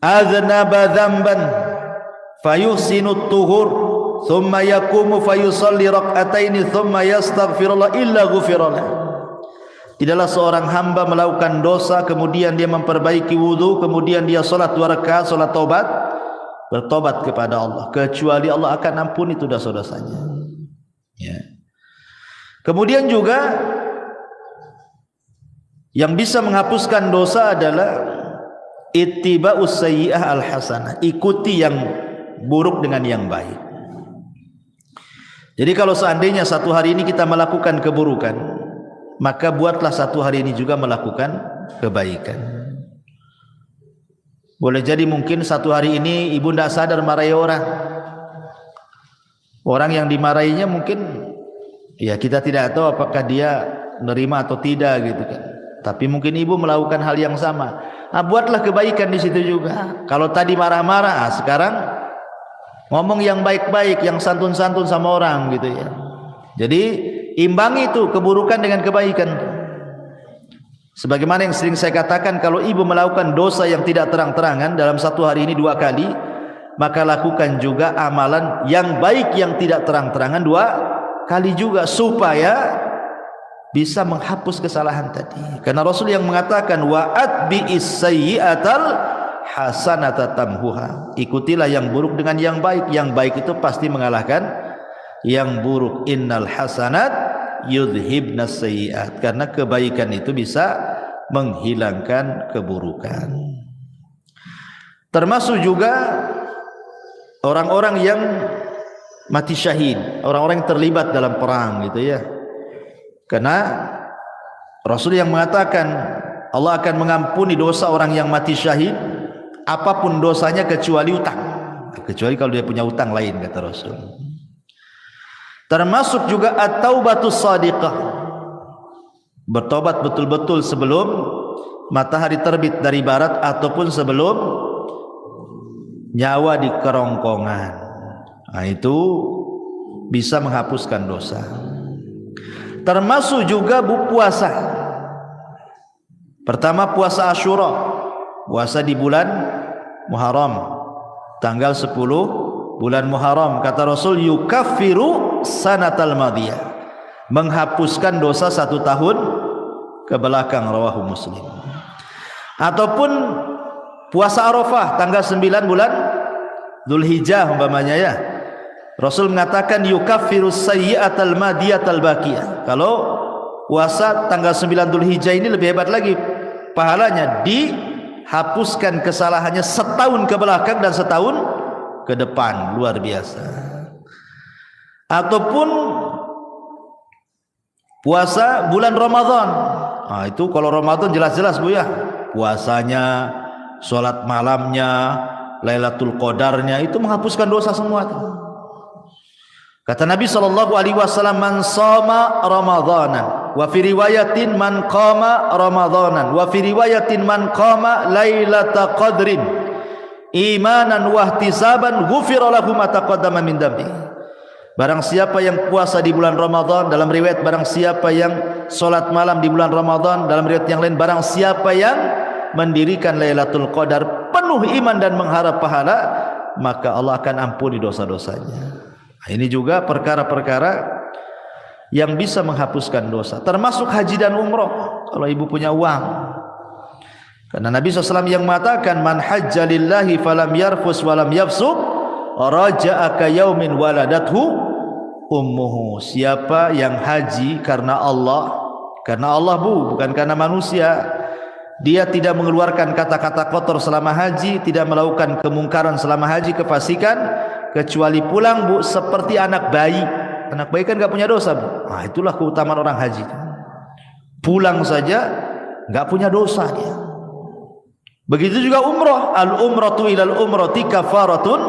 aznaba dzamban fayuhsinu tuhur thumma yaqumu fayusalli rak'ataini thumma yastaghfirullah illa ghufirallah. Tidaklah seorang hamba melakukan dosa kemudian dia memperbaiki wudu, kemudian dia salat 2 rakaat salat taubat, bertobat kepada Allah, kecuali Allah akan ampuni itu dosa-dosanya ya. Kemudian juga yang bisa menghapuskan dosa adalah ittiba'us sayyi'ah al-hasanah, ikuti yang buruk dengan yang baik. Jadi kalau seandainya satu hari ini kita melakukan keburukan, maka buatlah satu hari ini juga melakukan kebaikan. Boleh jadi mungkin satu hari ini ibu tidak sadar marahi orang. Orang yang dimarahinya mungkin ya kita tidak tahu apakah dia menerima atau tidak gitu kan. Tapi mungkin ibu melakukan hal yang sama. Buatlah kebaikan di situ juga. Kalau tadi marah-marah, sekarang ngomong yang baik-baik, yang santun-santun sama orang gitu ya. Jadi imbangi itu keburukan dengan kebaikan. Sebagaimana yang sering saya katakan, kalau ibu melakukan dosa yang tidak terang-terangan dalam satu hari ini 2 kali, maka lakukan juga amalan yang baik yang tidak terang-terangan 2 kali juga, supaya bisa menghapus kesalahan tadi. Karena Rasul yang mengatakan wa atbi'is sayyi'atal hasanata tamhuha, ikutilah yang buruk dengan yang baik. Yang baik itu pasti mengalahkan yang buruk. Innal hasanat yudhibnas sayyi'at, karena kebaikan itu bisa menghilangkan keburukan. Termasuk juga orang-orang yang mati syahid, orang-orang yang terlibat dalam perang gitu ya. Karena Rasul yang mengatakan Allah akan mengampuni dosa orang yang mati syahid apapun dosanya kecuali utang, kecuali kalau dia punya utang lain, kata Rasul. Termasuk juga at-taubatus shadiqah, bertobat betul-betul sebelum matahari terbit dari barat ataupun sebelum nyawa di kerongkongan. Nah, itu bisa menghapuskan dosa. Termasuk juga puasa. Pertama puasa Asyura, puasa di bulan Muharram, tanggal 10 bulan Muharram. Kata Rasul, yukaffiru sanatal madiyah, menghapuskan dosa 1 tahun ke belakang, rawahu Muslim. Ataupun puasa Arafah tanggal 9 bulan Dzulhijjah umpamanya ya. Rasul mengatakan yukaffirus sayyi'atal madiyatal baqiyah. Kalau puasa tanggal 9 Dzulhijjah ini lebih hebat lagi pahalanya, dihapuskan kesalahannya setahun ke belakang dan setahun ke depan, luar biasa. Ataupun puasa bulan Ramadan. Nah, itu kalau Ramadan jelas-jelas Bu ya, puasanya, sholat malamnya, Lailatul Qadarnya, itu menghapuskan dosa semua tuh. Kata Nabi SAW, man shoma ramadanan wa fi riwayatin man qama ramadanan wa fi riwayatin man qama lailata qadrin imanan wa ihtisaban ghufira lahu ma taqaddama min dambi. Barang siapa yang puasa di bulan Ramadan, dalam riwayat barang siapa yang salat malam di bulan Ramadan, dalam riwayat yang lain barang siapa yang mendirikan Lailatul Qadar penuh iman dan mengharap pahala, maka Allah akan ampuni dosa-dosanya. Ini juga perkara-perkara yang bisa menghapuskan dosa, termasuk haji dan umroh kalau ibu punya uang. Karena Nabi SAW yang mengatakan man hajja lillahi falam yarfus walam yafsuq raja'a ka yaumin waladathu ummuhu. Siapa yang haji karena Allah Bu, bukan karena manusia, dia tidak mengeluarkan kata-kata kotor selama haji, tidak melakukan kemungkaran selama haji, kefasikan, kecuali pulang Bu seperti anak bayi. Anak bayi kan gak punya dosa Bu. Nah, itulah keutamaan orang haji, pulang saja gak punya dosa dia. Begitu juga umroh, al umratu ilal umrati kafaratun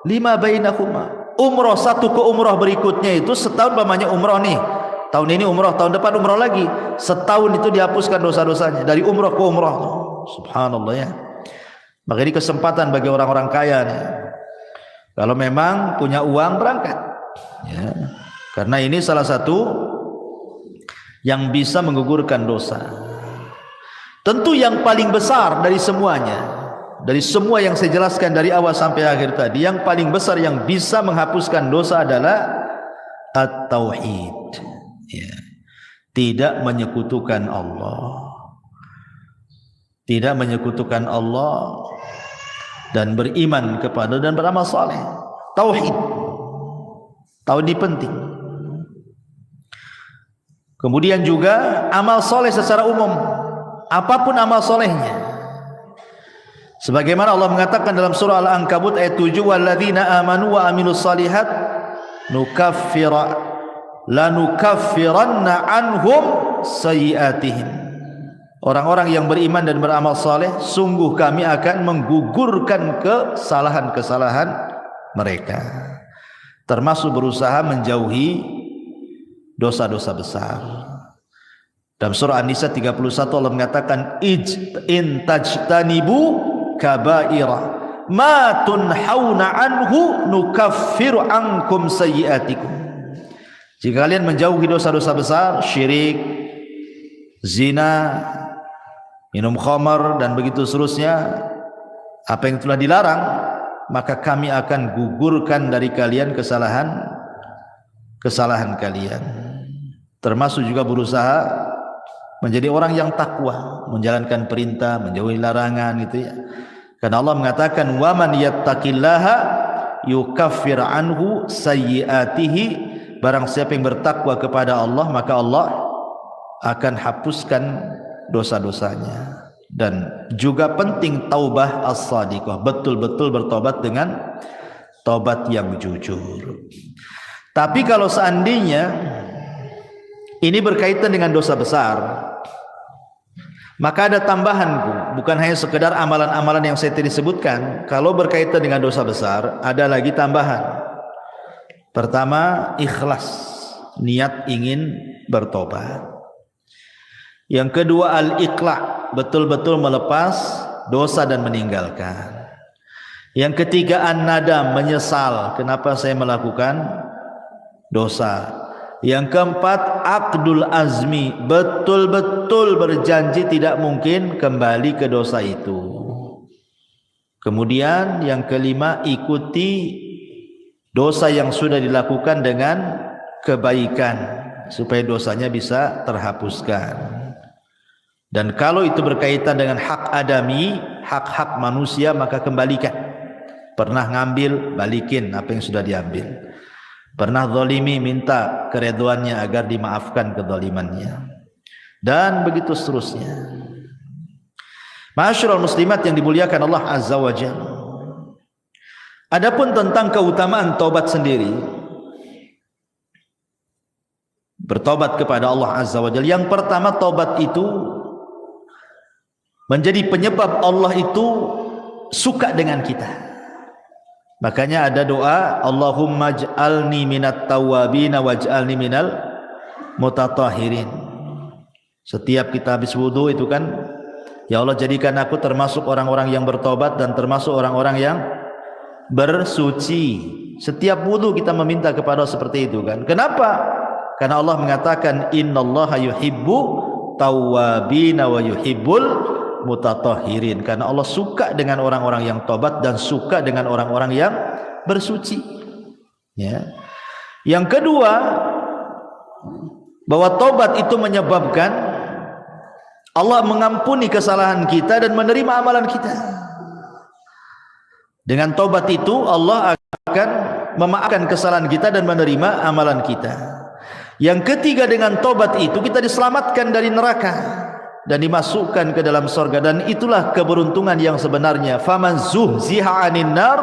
lima bainahuma. Umroh satu ke umroh berikutnya itu setahun, namanya umroh nih, tahun ini umroh, tahun depan umroh lagi, setahun itu dihapuskan dosa-dosanya dari umroh ke umroh. Subhanallah ya. Maka ini kesempatan bagi orang-orang kaya nih, kalau memang punya uang berangkat ya. Karena ini salah satu yang bisa menggugurkan dosa. Tentu yang paling besar dari semuanya, dari semua yang saya jelaskan dari awal sampai akhir tadi, yang paling besar yang bisa menghapuskan dosa adalah at-tauhid ya. Tidak menyekutukan Allah, tidak menyekutukan Allah, dan beriman kepada dan beramal saleh. Tauhid, tauhid penting. Kemudian juga amal saleh secara umum, apapun amal salehnya, Sebagaimana Allah mengatakan dalam surah Al-Ankabut ayat 7, walladzina amanu wa amilus salihat lanukaffiranna anhum sayyi'atihim. Orang-orang yang beriman dan beramal saleh, sungguh kami akan menggugurkan kesalahan-kesalahan mereka, termasuk berusaha menjauhi dosa-dosa besar. Dalam surah An-Nisa 31 Allah mengatakan in tajtanibu kabaira ma tunhauna anhu nukaffiru ankum sayyi'atikum. Jika kalian menjauhi dosa-dosa besar, syirik, zina, minum khamar dan begitu seterusnya, apa yang telah dilarang, maka kami akan gugurkan dari kalian kesalahan kalian. Termasuk juga berusaha menjadi orang yang takwa, menjalankan perintah, menjauhi larangan, gitu ya. Karena Allah mengatakan wa man yattaqillaha yukaffir anhu sayyi'atihi, barang siapa yang bertakwa kepada Allah maka Allah akan hapuskan dosa-dosanya. Dan juga penting taubah as-sadiqah, betul-betul bertobat dengan tobat yang jujur. Tapi kalau seandainya ini berkaitan dengan dosa besar, maka ada tambahan, bukan hanya sekedar amalan-amalan yang saya tadi sebutkan. Kalau berkaitan dengan dosa besar, ada lagi tambahan. Pertama, ikhlas, niat ingin bertobat. Yang kedua, al-iqla', betul-betul melepas dosa dan meninggalkan. Yang ketiga, an-nadam, menyesal, kenapa saya melakukan dosa. Yang keempat, aqdul azmi, betul-betul berjanji tidak mungkin kembali ke dosa itu. Kemudian yang kelima, ikuti dosa yang sudah dilakukan dengan kebaikan supaya dosanya bisa terhapuskan. Dan kalau itu berkaitan dengan hak adami, hak-hak manusia, maka kembalikan. Pernah ngambil, balikin apa yang sudah diambil. Pernah zalimi, minta keridhaannya agar dimaafkan kezalimannya, dan begitu seterusnya. Ma'asyiral muslimat yang dimuliakan Allah Azza wa Jalla. Adapun tentang keutamaan taubat sendiri, bertobat kepada Allah Azza wa Jalla, yang pertama, taubat itu menjadi penyebab Allah itu suka dengan kita. Makanya ada doa, Allahumma ij'alni minat tawwabin waj'alni minal mutatahhirin. Setiap kita habis wudu itu kan, ya Allah jadikan aku termasuk orang-orang yang bertobat dan termasuk orang-orang yang bersuci. Setiap wudu kita meminta kepada Allah seperti itu kan. Kenapa? Karena Allah mengatakan innallaha yuhibbu tawwabin wa yuhibbul mutatahhirin, karena Allah suka dengan orang-orang yang tobat dan suka dengan orang-orang yang bersuci, ya. Yang kedua, bahwa tobat itu menyebabkan Allah mengampuni kesalahan kita dan menerima amalan kita. Dengan tobat itu Allah akan memaafkan kesalahan kita dan menerima amalan kita. Yang ketiga, dengan tobat itu kita diselamatkan dari neraka dan dimasukkan ke dalam surga, dan itulah keberuntungan yang sebenarnya. Faman zuhziha 'anil nar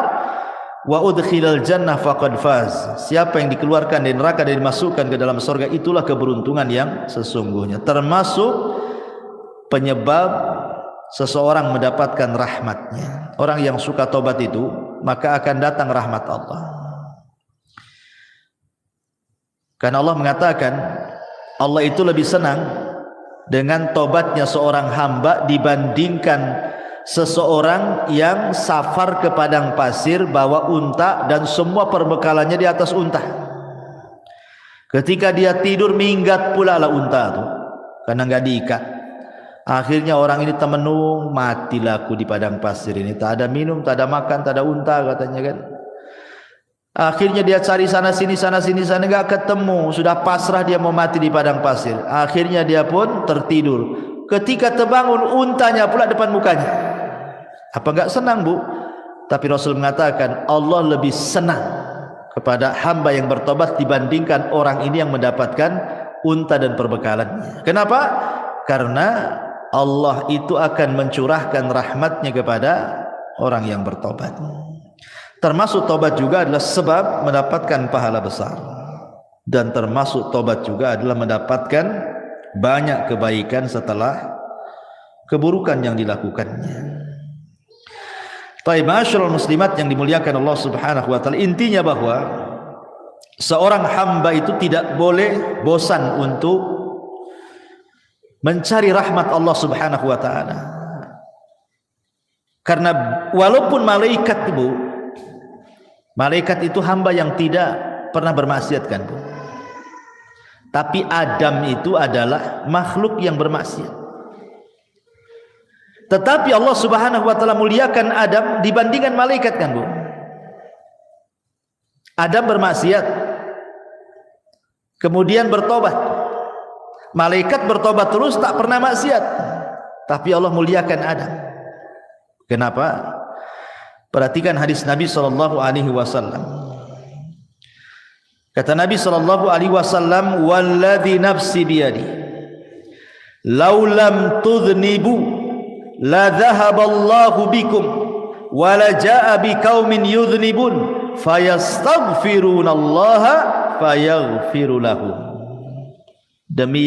wa udkhilal jannah faqad faz. Siapa yang dikeluarkan dari neraka dan dimasukkan ke dalam surga, itulah keberuntungan yang sesungguhnya. Termasuk penyebab seseorang mendapatkan rahmatnya. Orang yang suka tobat itu, maka akan datang rahmat Allah. Karena Allah mengatakan Allah itu lebih senang dengan tobatnya seorang hamba dibandingkan seseorang yang safar ke padang pasir bawa unta dan semua perbekalannya di atas unta. Ketika dia tidur, minggat pula lah unta itu karena nggak diikat. Akhirnya orang ini temenung, matilah aku di padang pasir ini, tak ada minum, tak ada makan, tak ada unta katanya kan. Akhirnya dia cari sana sini nggak ketemu, sudah pasrah dia mau mati di padang pasir. Akhirnya dia pun tertidur. Ketika terbangun, untanya pula depan mukanya. Apa nggak senang, Bu? Tapi Rasul mengatakan Allah lebih senang kepada hamba yang bertobat dibandingkan orang ini yang mendapatkan unta dan perbekalannya. Kenapa? Karena Allah itu akan mencurahkan rahmatnya kepada orang yang bertobat. Termasuk tobat juga adalah sebab mendapatkan pahala besar, dan termasuk tobat juga adalah mendapatkan banyak kebaikan setelah keburukan yang dilakukannya. Baik, ma'asyiral muslimat yang dimuliakan Allah Subhanahu wa taala, intinya bahwa seorang hamba itu tidak boleh bosan untuk mencari rahmat Allah Subhanahu wa taala. Karena walaupun malaikat itu hamba yang tidak pernah bermaksiat kan, Bu. Tapi Adam itu adalah makhluk yang bermaksiat. Tetapi Allah Subhanahu wa taala muliakan Adam dibandingkan malaikat kan, Bu. Adam bermaksiat, kemudian bertobat. Malaikat bertobat terus, tak pernah maksiat. Tapi Allah muliakan Adam. Kenapa? Perhatikan hadis Nabi sallallahu alaihi wasallam. Kata Nabi sallallahu alaihi wasallam, "Walladzi nafsi biyadi, law lam tudhnibu la dhahaballahu bikum wa la jaa biqaumin yudhnibun fayastaghfirunallaha fayaghfiru lahum." Demi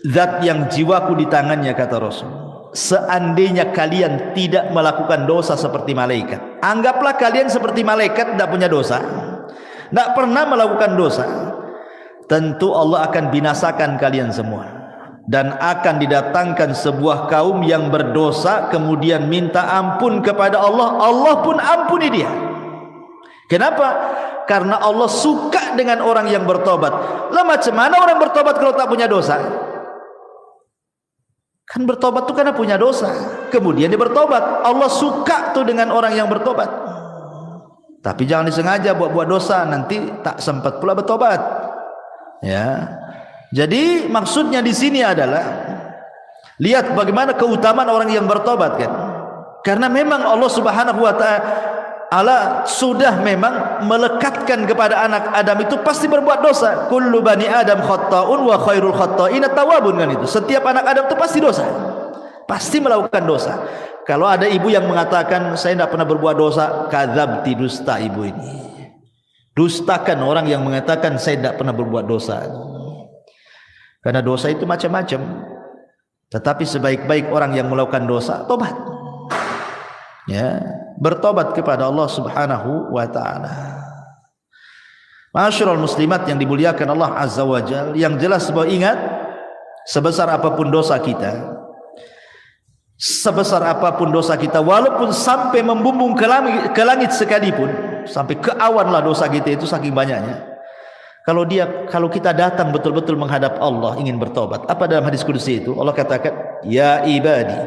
zat yang jiwaku di tangannya, kata Rasul, seandainya kalian tidak melakukan dosa seperti malaikat, anggaplah kalian seperti malaikat, tidak punya dosa, tidak pernah melakukan dosa, tentu Allah akan binasakan kalian semua, dan akan didatangkan sebuah kaum yang berdosa kemudian minta ampun kepada Allah, Allah pun ampuni dia. Kenapa? Karena Allah suka dengan orang yang bertobat. Lah macam mana orang bertobat kalau tak punya dosa? Kan bertobat tuh karena punya dosa, kemudian dia bertobat. Allah suka tuh dengan orang yang bertobat. Tapi jangan disengaja buat dosa, nanti tak sempat pula bertobat. Ya. Jadi maksudnya di sini adalah lihat bagaimana keutamaan orang yang bertobat kan. Karena memang Allah Subhanahu wa taala sudah memang melekatkan kepada anak Adam itu pasti berbuat dosa. Kullu bani Adam khata'un wa khairul khata'ina tawwabun, kan itu. Setiap anak Adam itu pasti dosa. Pasti melakukan dosa. Kalau ada ibu yang mengatakan saya tidak pernah berbuat dosa, kadzabti, dusta ibu ini. Dustakan orang yang mengatakan saya tidak pernah berbuat dosa. Karena dosa itu macam-macam. Tetapi sebaik-baik orang yang melakukan dosa, tobat. Ya, bertobat kepada Allah Subhanahu wa taala. Ma'asyiral muslimat yang dimuliakan Allah Azza wa Jalla, yang jelas bahwa ingat, sebesar apapun dosa kita, walaupun sampai membumbung ke langit sekalipun, sampai ke awan lah dosa kita itu saking banyaknya. Kalau kita datang betul-betul menghadap Allah ingin bertobat, apa dalam hadis qudsi itu? Allah katakan, "Ya ibadi,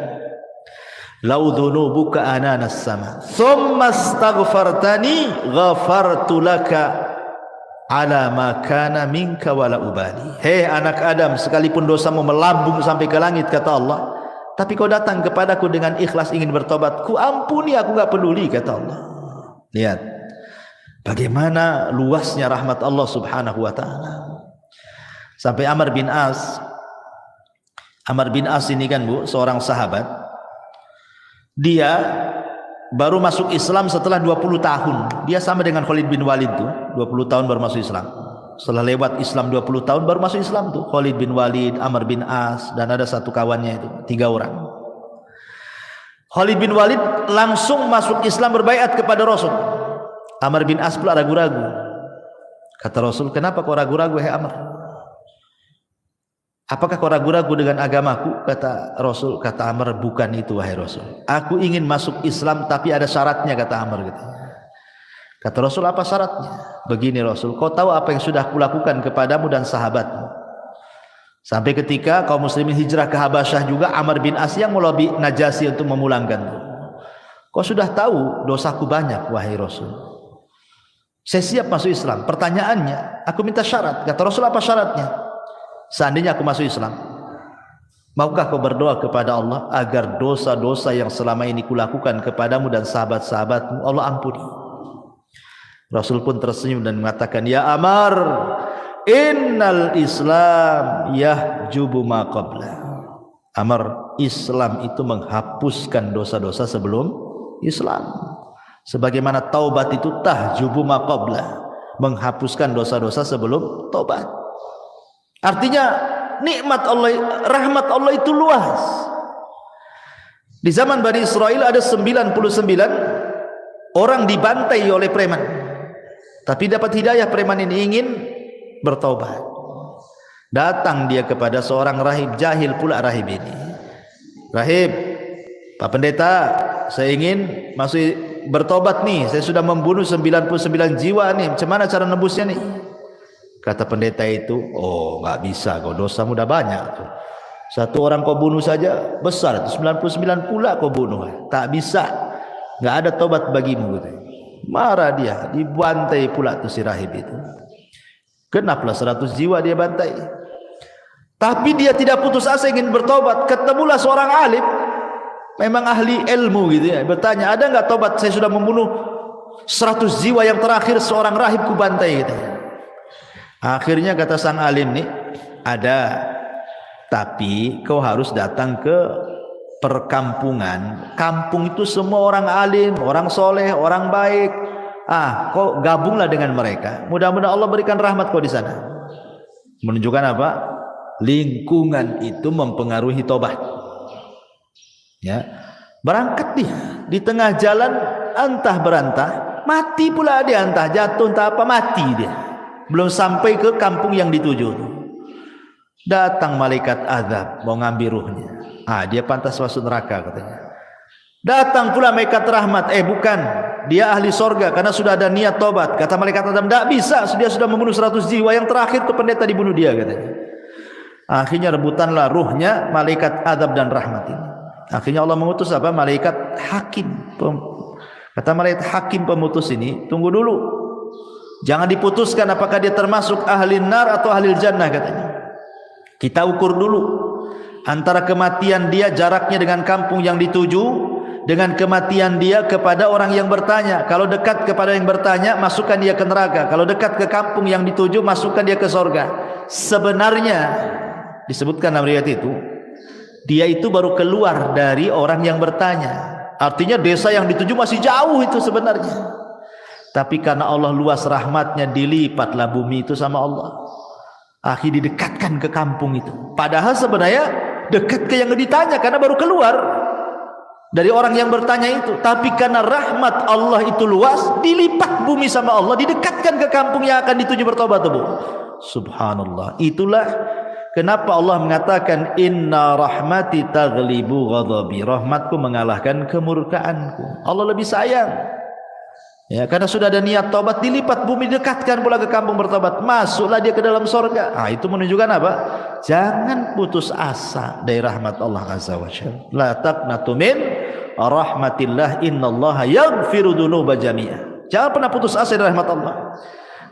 lau dhunubuka ananas sama, thumma astaghfartani ghafartu laka ala ma kana minka wala ubali." Hei anak Adam, sekalipun dosamu melambung sampai ke langit, kata Allah, tapi kau datang kepadaku dengan ikhlas ingin bertobat, ku ampuni, aku enggak peduli, kata Allah. Lihat bagaimana luasnya rahmat Allah Subhanahu wa taala. Sampai Amr bin As ini kan, Bu, seorang sahabat. Dia baru masuk Islam setelah 20 tahun. Dia sama dengan Khalid bin Walid tuh, 20 tahun baru masuk Islam. Setelah lewat Islam 20 tahun baru masuk Islam tuh. Khalid bin Walid, Amr bin As, dan ada satu kawannya itu, 3 orang. Khalid bin Walid langsung masuk Islam, berbaiat kepada Rasul. Amr bin As pula ragu-ragu. Kata Rasul, "Kenapa kau ragu-ragu, hai Amr? Apakah kau ragu-ragu dengan agamaku?" Kata Rasul, kata Amr, "Bukan itu, wahai Rasul. Aku ingin masuk Islam tapi ada syaratnya," kata Amr gitu. Kata Rasul, "Apa syaratnya?" "Begini Rasul, kau tahu apa yang sudah kulakukan kepadamu dan sahabatmu. Sampai ketika kaum muslimin hijrah ke Habasyah juga, Amr bin As yang melobi Najasyi untuk memulangkan. Kau sudah tahu dosaku banyak, wahai Rasul. Saya siap masuk Islam. Pertanyaannya, aku minta syarat." Kata Rasul, "Apa syaratnya?" "Seandainya aku masuk Islam, maukah kau berdoa kepada Allah agar dosa-dosa yang selama ini kulakukan kepadamu dan sahabat-sahabatmu Allah ampuni?" Rasul pun tersenyum dan mengatakan, "Ya Amr, innal Islam yahjubu ma qabla." Amar, Islam itu menghapuskan dosa-dosa sebelum Islam. Sebagaimana taubat itu tahjubu ma qabla, menghapuskan dosa-dosa sebelum taubat. Artinya nikmat Allah, rahmat Allah itu luas. Di zaman Bani Israel ada 99 orang dibantai oleh preman, tapi dapat hidayah. Preman ini ingin bertaubat. Datang dia kepada seorang rahib, jahil pula rahib ini. Rahib, Pak Pendeta, saya ingin masuk bertobat nih. Saya sudah membunuh 99 jiwa nih. Macam mana cara nebusnya nih? Kata pendeta itu, oh nggak bisa, kau dosamu udah banyak. Satu orang kau bunuh saja besar, 99 pula kau bunuh. Tak bisa, nggak ada tobat bagimu. Marah dia, dibantai pula tuh si rahib itu. Genaplah 100 jiwa dia bantai. Tapi dia tidak putus asa ingin bertobat. Ketemulah seorang alim, memang ahli ilmu gitu ya, bertanya, ada nggak tobat? Saya sudah membunuh 100 jiwa, yang terakhir seorang rahib ku bantai gitu. Akhirnya kata sang alim nih, ada, tapi kau harus datang ke perkampungan. Kampung itu semua orang alim, orang soleh, orang baik. Kau gabunglah dengan mereka. Mudah-mudahan Allah berikan rahmat kau di sana. Menunjukkan apa? Lingkungan itu mempengaruhi tobat. Ya, berangkat dia di tengah jalan, entah berantah, mati pula dia, entah jatuh, entah apa, mati dia. Belum sampai ke kampung yang dituju. Datang malaikat azab mau ngambil ruhnya. Dia pantas masuk neraka katanya. Datang pula malaikat rahmat, bukan, dia ahli sorga karena sudah ada niat tobat. Kata malaikat azab, tidak bisa, dia sudah membunuh 100 jiwa, yang terakhir tuh pendeta dibunuh dia katanya. Akhirnya rebutanlah ruhnya malaikat azab dan rahmat ini. Akhirnya Allah mengutus apa? Malaikat hakim. Kata malaikat hakim pemutus ini, tunggu dulu, jangan diputuskan apakah dia termasuk ahli nar atau ahli jannah katanya. Kita ukur dulu antara kematian dia, jaraknya dengan kampung yang dituju, dengan kematian dia kepada orang yang bertanya. Kalau dekat kepada yang bertanya, masukkan dia ke neraka. Kalau dekat ke kampung yang dituju, masukkan dia ke sorga. Sebenarnya disebutkan dalam riwayat itu, dia itu baru keluar dari orang yang bertanya. Artinya desa yang dituju masih jauh itu sebenarnya. Tapi karena Allah luas rahmatnya, dilipatlah bumi itu sama Allah. Akhirnya didekatkan ke kampung itu. Padahal sebenarnya dekat ke yang ditanya karena baru keluar dari orang yang bertanya itu. Tapi karena rahmat Allah itu luas, dilipat bumi sama Allah, didekatkan ke kampung yang akan dituju bertobat. Subhanallah. Itulah kenapa Allah mengatakan inna rahmati taghlibu ghadabi, rahmatku mengalahkan kemurkaanku. Allah lebih sayang. Ya, karena sudah ada niat tobat, dilipat bumi, dekatkan pula ke kampung bertobat, masuklah dia ke dalam sorga. Itu menunjukkan apa? Jangan putus asa dari rahmat Allah azza wa jalla. La taqnatu min rahmatillah, innallaha yaghfiru dzunuba jami'a. Jangan pernah putus asa dari rahmat Allah.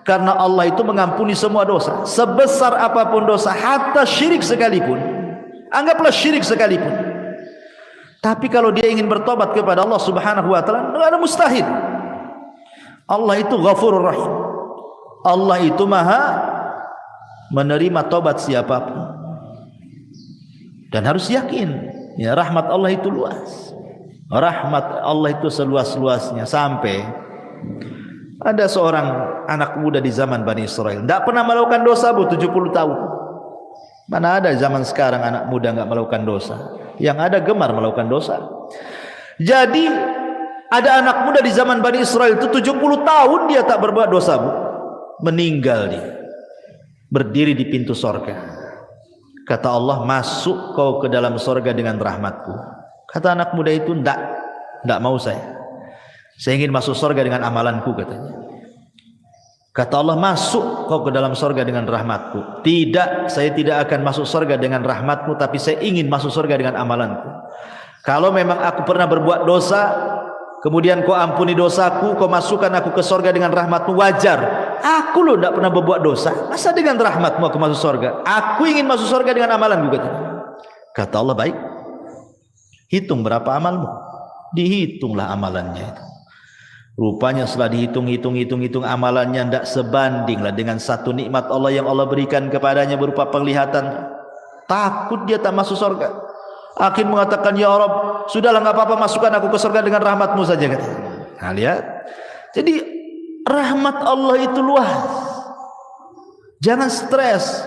Karena Allah itu mengampuni semua dosa, sebesar apapun dosa, hatta syirik sekalipun. Anggaplah syirik sekalipun. Tapi kalau dia ingin bertobat kepada Allah Subhanahu wa taala, tidak ada mustahil. Allah itu Ghafurur Rahim. Allah itu Maha menerima tobat siapapun. Dan harus yakin, ya, rahmat Allah itu luas. Rahmat Allah itu seluas-luasnya, sampai ada seorang anak muda di zaman Bani Israel, tidak pernah melakukan dosa, 70 tahun. Mana ada zaman sekarang anak muda nggak melakukan dosa? Yang ada gemar melakukan dosa. Jadi ada anak muda di zaman Bani Israel itu 70 tahun dia tak berbuat dosa, meninggal dia, berdiri di pintu sorga. Kata Allah, masuk kau ke dalam sorga dengan rahmatku. Kata anak muda itu, tidak mau saya ingin masuk sorga dengan amalanku katanya. Kata Allah, masuk kau ke dalam sorga dengan rahmatku. Tidak, saya tidak akan masuk sorga dengan rahmatmu, tapi saya ingin masuk sorga dengan amalanku. Kalau memang aku pernah berbuat dosa, kemudian kau ampuni dosaku, kau masukkan aku ke sorga dengan rahmatmu, wajar. Aku loh tidak pernah berbuat dosa, masa dengan rahmatmu aku masuk sorga? Aku ingin masuk sorga dengan amalanku katanya. Kata Allah, baik, hitung berapa amalmu. Dihitunglah amalannya itu. Rupanya setelah dihitung amalannya tidak sebandinglah dengan satu nikmat Allah yang Allah berikan kepadanya berupa penglihatan. Takut dia tak masuk sorga. Akhir mengatakan, ya Rabb, sudahlah nggak apa-apa, masukkan aku ke surga dengan rahmat-Mu saja, katanya. Nah, lihat. Jadi rahmat Allah itu luas. Jangan stres.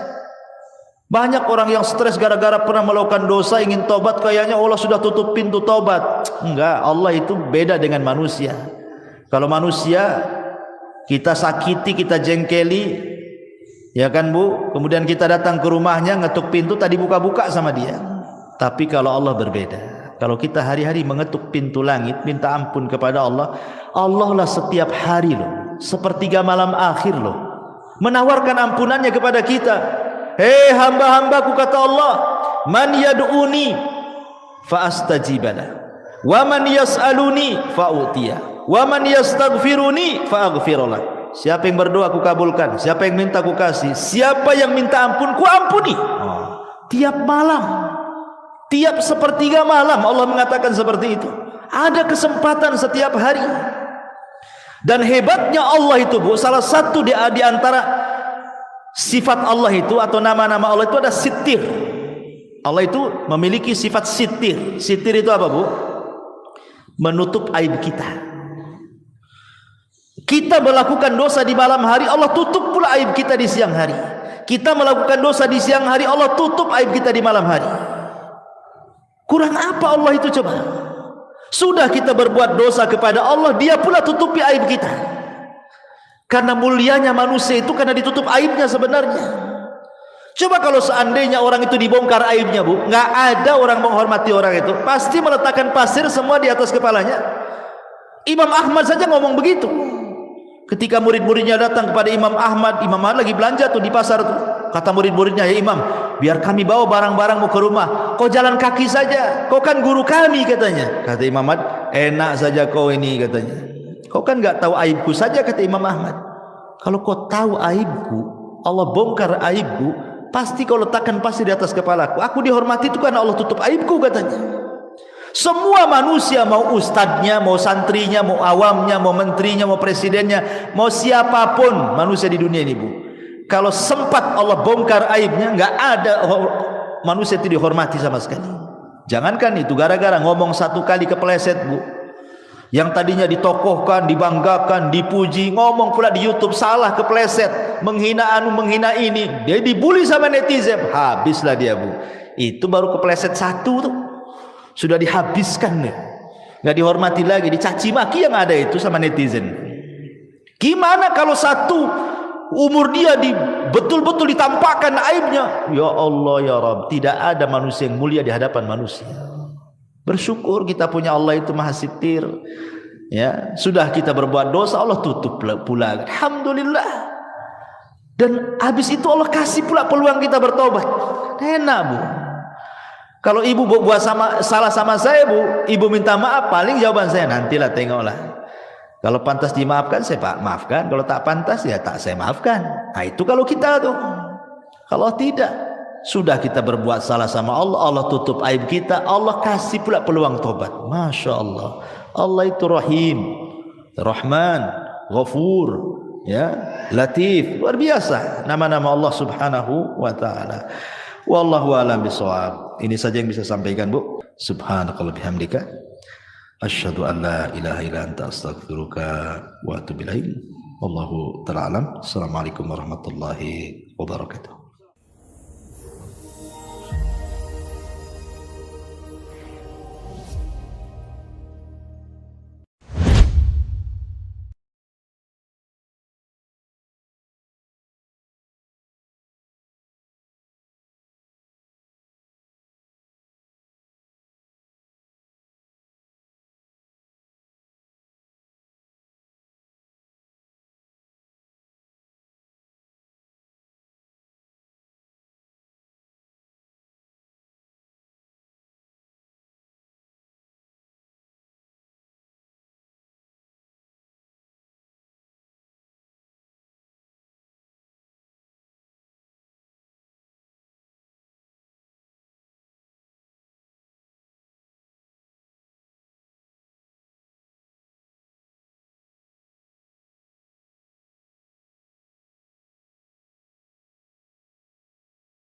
Banyak orang yang stres gara-gara pernah melakukan dosa, ingin tobat, kayaknya Allah sudah tutup pintu tobat. Enggak, Allah itu beda dengan manusia. Kalau manusia kita sakiti, kita jengkeli, ya kan Bu, kemudian kita datang ke rumahnya, ngetuk pintu, tadi buka-buka sama dia. Tapi kalau Allah berbeda. Kalau kita hari-hari mengetuk pintu langit, minta ampun kepada Allah, Allah lah setiap hari loh, sepertiga malam akhir loh, menawarkan ampunannya kepada kita. Hei hamba-hambaku, kata Allah, man yad'uni fa astajibana, wa man yas'aluni fa utiya, wa man yastaghfiruni fa aghfirullah. Siapa yang berdoa aku kabulkan, siapa yang minta aku kasih, siapa yang minta ampun ku ampuni. Tiap malam, tiap sepertiga malam Allah mengatakan seperti itu. Ada kesempatan setiap hari. Dan hebatnya Allah itu, Bu, salah satu di antara sifat Allah itu atau nama-nama Allah itu ada sitir. Allah itu memiliki sifat sitir. Sitir itu apa, Bu? Menutup aib kita. Kita melakukan dosa di malam hari, Allah tutup pula aib kita di siang hari. Kita melakukan dosa di siang hari, Allah tutup aib kita di malam hari. Kurang apa Allah itu coba? Sudah kita berbuat dosa kepada Allah, Dia pula tutupi aib kita. Karena mulianya manusia itu karena ditutup aibnya sebenarnya. Coba kalau seandainya orang itu dibongkar aibnya, Bu, nggak ada orang menghormati orang itu, pasti meletakkan pasir semua di atas kepalanya. Imam Ahmad saja ngomong begitu. Ketika murid-muridnya datang kepada Imam Ahmad lagi belanja tuh di pasar tuh. Kata murid-muridnya, ya Imam, biar kami bawa barang-barangmu ke rumah, kau jalan kaki saja, kau kan guru kami, katanya. Kata Imam Ahmad, enak saja kau ini, katanya. Kau kan nggak tahu aibku saja, kata Imam Ahmad. Kalau kau tahu aibku, Allah bongkar aibku, pasti kau letakkan pasir di atas kepalaku. Aku dihormati itu karena Allah tutup aibku, katanya. Semua manusia, mau ustadznya, mau santrinya, mau awamnya, mau menterinya, mau presidennya, mau siapapun manusia di dunia ini, Bu, kalau sempat Allah bongkar aibnya, nggak ada manusia itu dihormati sama sekali. Jangankan itu, gara-gara ngomong satu kali kepleset, Bu, yang tadinya ditokohkan, dibanggakan, dipuji, ngomong pula di YouTube salah, kepleset, menghina anu, menghina ini, dia dibully sama netizen, habislah dia, Bu. Itu baru kepleset satu tuh, sudah dihabiskan nih, nggak dihormati lagi, dicaci maki yang ada itu sama netizen. Gimana kalau satu umur dia betul-betul ditampakkan aibnya? Ya Allah, ya Rabb, tidak ada manusia yang mulia di hadapan manusia. Bersyukur kita punya Allah itu maha sitir. Ya, sudah kita berbuat dosa, Allah tutup pula. Alhamdulillah. Dan habis itu Allah kasih pula peluang kita bertobat. Enak, Bu. Kalau ibu buat salah sama saya, Bu, ibu minta maaf, paling jawaban saya, nantilah, tengoklah. Kalau pantas dimaafkan, saya maafkan. Kalau tak pantas, ya tak saya maafkan. Nah, itu kalau kita tuh. Kalau tidak, sudah kita berbuat salah sama Allah, Allah tutup aib kita, Allah kasih pula peluang tobat. Masya Allah, Allah itu Rahim, Rahman, Ghafur, ya, Latif, luar biasa nama-nama Allah Subhanahu wa Ta'ala. Wallahu a'lam bishawab. Ini saja yang bisa sampaikan, Bu. Subhanakallahumma bihamdika, asyhadu an la ilaha illa anta, astaghfiruka wa atubu ilaik. Wallahu ta'ala alam. Assalamualaikum warahmatullahi wabarakatuh.